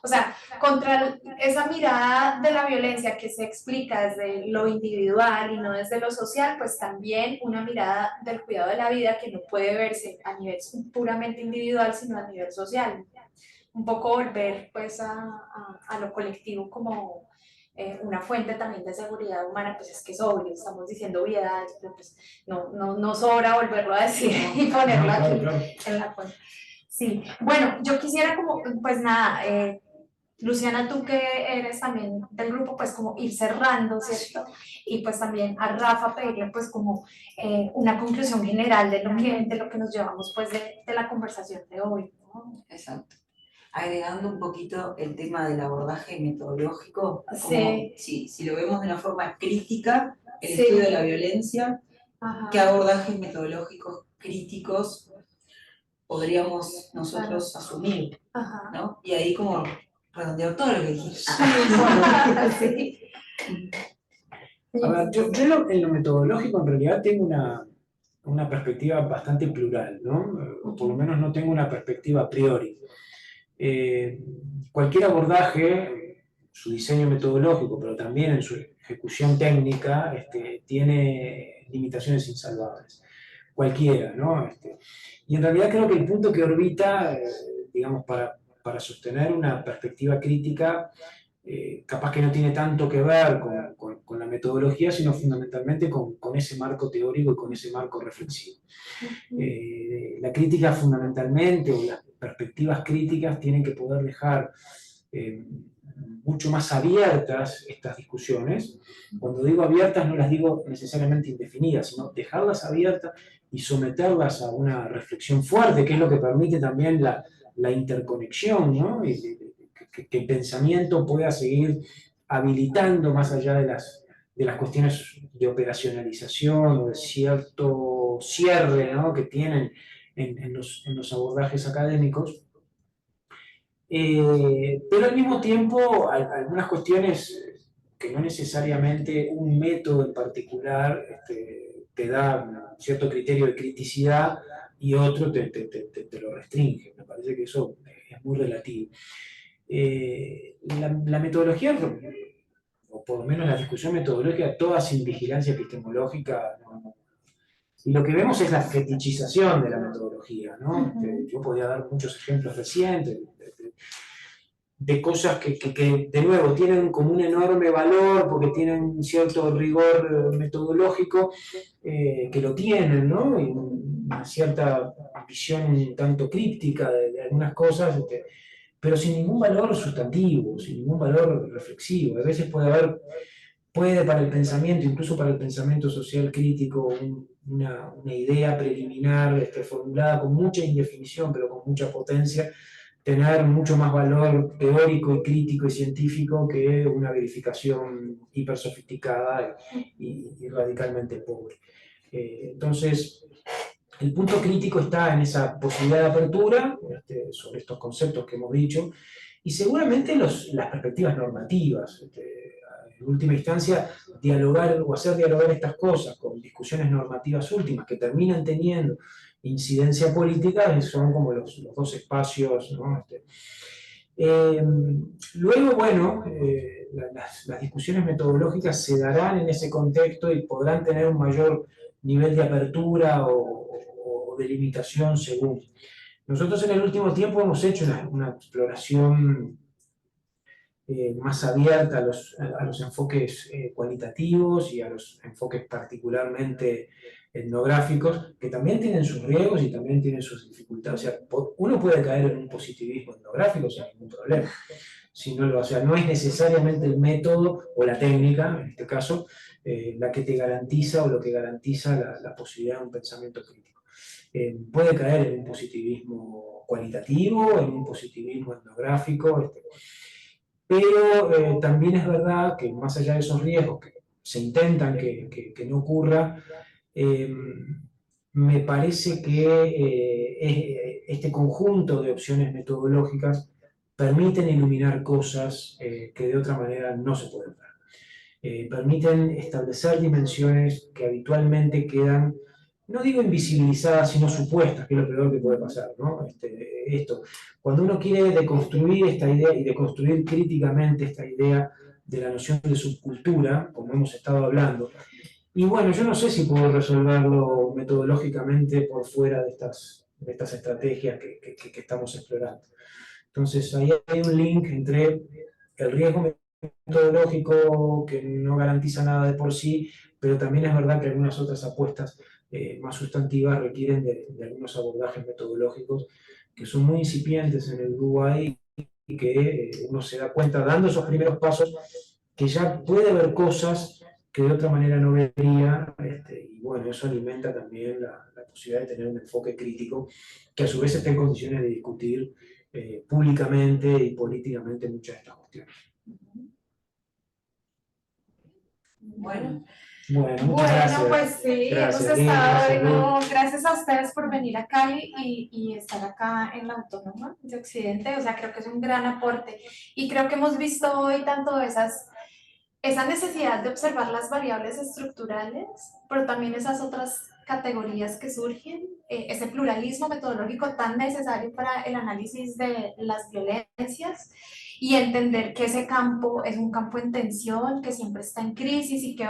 o sea, contra esa mirada de la violencia que se explica desde lo individual y no desde lo social, pues también una mirada del cuidado de la vida que no puede verse a nivel puramente individual, sino a nivel social. Un poco volver pues a lo colectivo como una fuente también de seguridad humana, pues es que es obvio, estamos diciendo obviedades, pero pues no sobra volverlo a decir y ponerlo aquí en la cuenta. Sí, bueno, yo quisiera como, pues nada, Luciana, tú que eres también del grupo, pues como ir cerrando, ¿cierto? Y pues también a Rafa pedirle pues como una conclusión general de lo que nos llevamos pues de la conversación de hoy, ¿no? Exacto. Agregando un poquito el tema del abordaje metodológico, como Sí, si lo vemos de una forma crítica, el sí, estudio de la violencia, ¿qué ajá, abordajes metodológicos críticos podríamos claro, nosotros asumir, ajá. ¿no? Y ahí como redondear todo lo que dijiste. Sí, A ver, yo en lo metodológico en realidad tengo una perspectiva bastante plural, ¿no? O por lo menos no tengo una perspectiva a priori. Eh, Cualquier abordaje, su diseño metodológico, pero también en su ejecución técnica, tiene limitaciones insalvables. Cualquiera, ¿no? Y en realidad creo que el punto que orbita, digamos, para sostener una perspectiva crítica, capaz que no tiene tanto que ver con la metodología, sino fundamentalmente con ese marco teórico y con ese marco reflexivo. La crítica fundamentalmente, o las perspectivas críticas, tienen que poder dejar eh, mucho más abiertas estas discusiones. Cuando digo abiertas no las digo necesariamente indefinidas, sino dejarlas abiertas y someterlas a una reflexión fuerte, que es lo que permite también la interconexión, ¿no? Y que el pensamiento pueda seguir habilitando más allá de las cuestiones de operacionalización o de cierto cierre, ¿no?, que tienen en los abordajes académicos. Pero al mismo tiempo, hay algunas cuestiones que no necesariamente un método en particular te da un cierto criterio de criticidad y otro te lo restringe. Me parece que eso es muy relativo. La metodología, o por lo menos la discusión metodológica, toda sin vigilancia epistemológica, y lo que vemos es la fetichización de la metodología, ¿no? Yo podría dar muchos ejemplos recientes de cosas que, de nuevo, tienen como un enorme valor porque tienen un cierto rigor metodológico, que lo tienen, ¿no? Y una cierta visión un tanto críptica de algunas cosas, pero sin ningún valor sustantivo, sin ningún valor reflexivo. A veces puede para el pensamiento, incluso para el pensamiento social crítico, una idea preliminar formulada con mucha indefinición, pero con mucha potencia, tener mucho más valor teórico y crítico y científico que una verificación hiper sofisticada y radicalmente pobre. Entonces, el punto crítico está en esa posibilidad de apertura sobre estos conceptos que hemos dicho, y seguramente las perspectivas normativas. En última instancia, dialogar o hacer dialogar estas cosas con discusiones normativas últimas que terminan teniendo incidencia política, son como los dos espacios, ¿no? Eh, Luego, bueno, las discusiones metodológicas se darán en ese contexto y podrán tener un mayor nivel de apertura o de limitación según. Nosotros en el último tiempo hemos hecho una exploración más abierta a los enfoques cualitativos y a los enfoques particularmente etnográficos, que también tienen sus riesgos y también tienen sus dificultades. O sea, uno puede caer en un positivismo etnográfico sin ningún problema. Si no, o sea, no es necesariamente el método o la técnica, en este caso, la que te garantiza o lo que garantiza la posibilidad de un pensamiento crítico. Puede caer en un positivismo cualitativo, en un positivismo etnográfico, pero también es verdad que más allá de esos riesgos que se intentan que no ocurra, eh, me parece que este conjunto de opciones metodológicas permiten iluminar cosas que de otra manera no se pueden ver. Permiten establecer dimensiones que habitualmente quedan, no digo invisibilizadas, sino supuestas, que es lo peor que puede pasar, ¿no? Cuando uno quiere deconstruir esta idea y deconstruir críticamente esta idea de la noción de subcultura, como hemos estado hablando, y bueno, yo no sé si puedo resolverlo metodológicamente por fuera de estas estrategias que estamos explorando. Entonces, ahí hay un link entre el riesgo metodológico que no garantiza nada de por sí, pero también es verdad que algunas otras apuestas más sustantivas requieren de algunos abordajes metodológicos que son muy incipientes en el Uruguay y que uno se da cuenta dando esos primeros pasos que ya puede ver cosas que de otra manera no vería, y bueno, eso alimenta también la posibilidad de tener un enfoque crítico que a su vez esté en condiciones de discutir públicamente y políticamente muchas de estas cuestiones. Bueno, Bueno, muchas Bueno, gracias. pues sí, Gracias, hemos Liz, estado, gracias, bueno, gracias a ustedes por venir a Cali y estar acá en la Autónoma de Occidente, o sea, creo que es un gran aporte y creo que hemos visto hoy tanto esa necesidad de observar las variables estructurales, pero también esas otras categorías que surgen, ese pluralismo metodológico tan necesario para el análisis de las violencias y entender que ese campo es un campo en tensión, que siempre está en crisis y que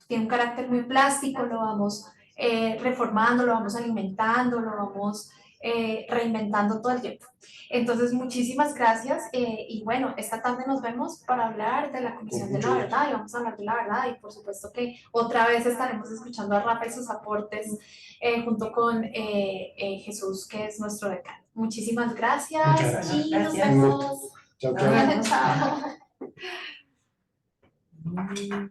tiene un carácter muy plástico, lo vamos reformando, lo vamos alimentando, lo vamos reinventando todo el tiempo. Entonces, muchísimas gracias y bueno, esta tarde nos vemos para hablar de la Comisión de la Verdad y vamos a hablar de la verdad y por supuesto que otra vez estaremos escuchando a Rafa y sus aportes junto con Jesús, que es nuestro decano. Muchísimas gracias, Muchas gracias. y Gracias. nos vemos. Chao, Nos chao. vemos. Chao.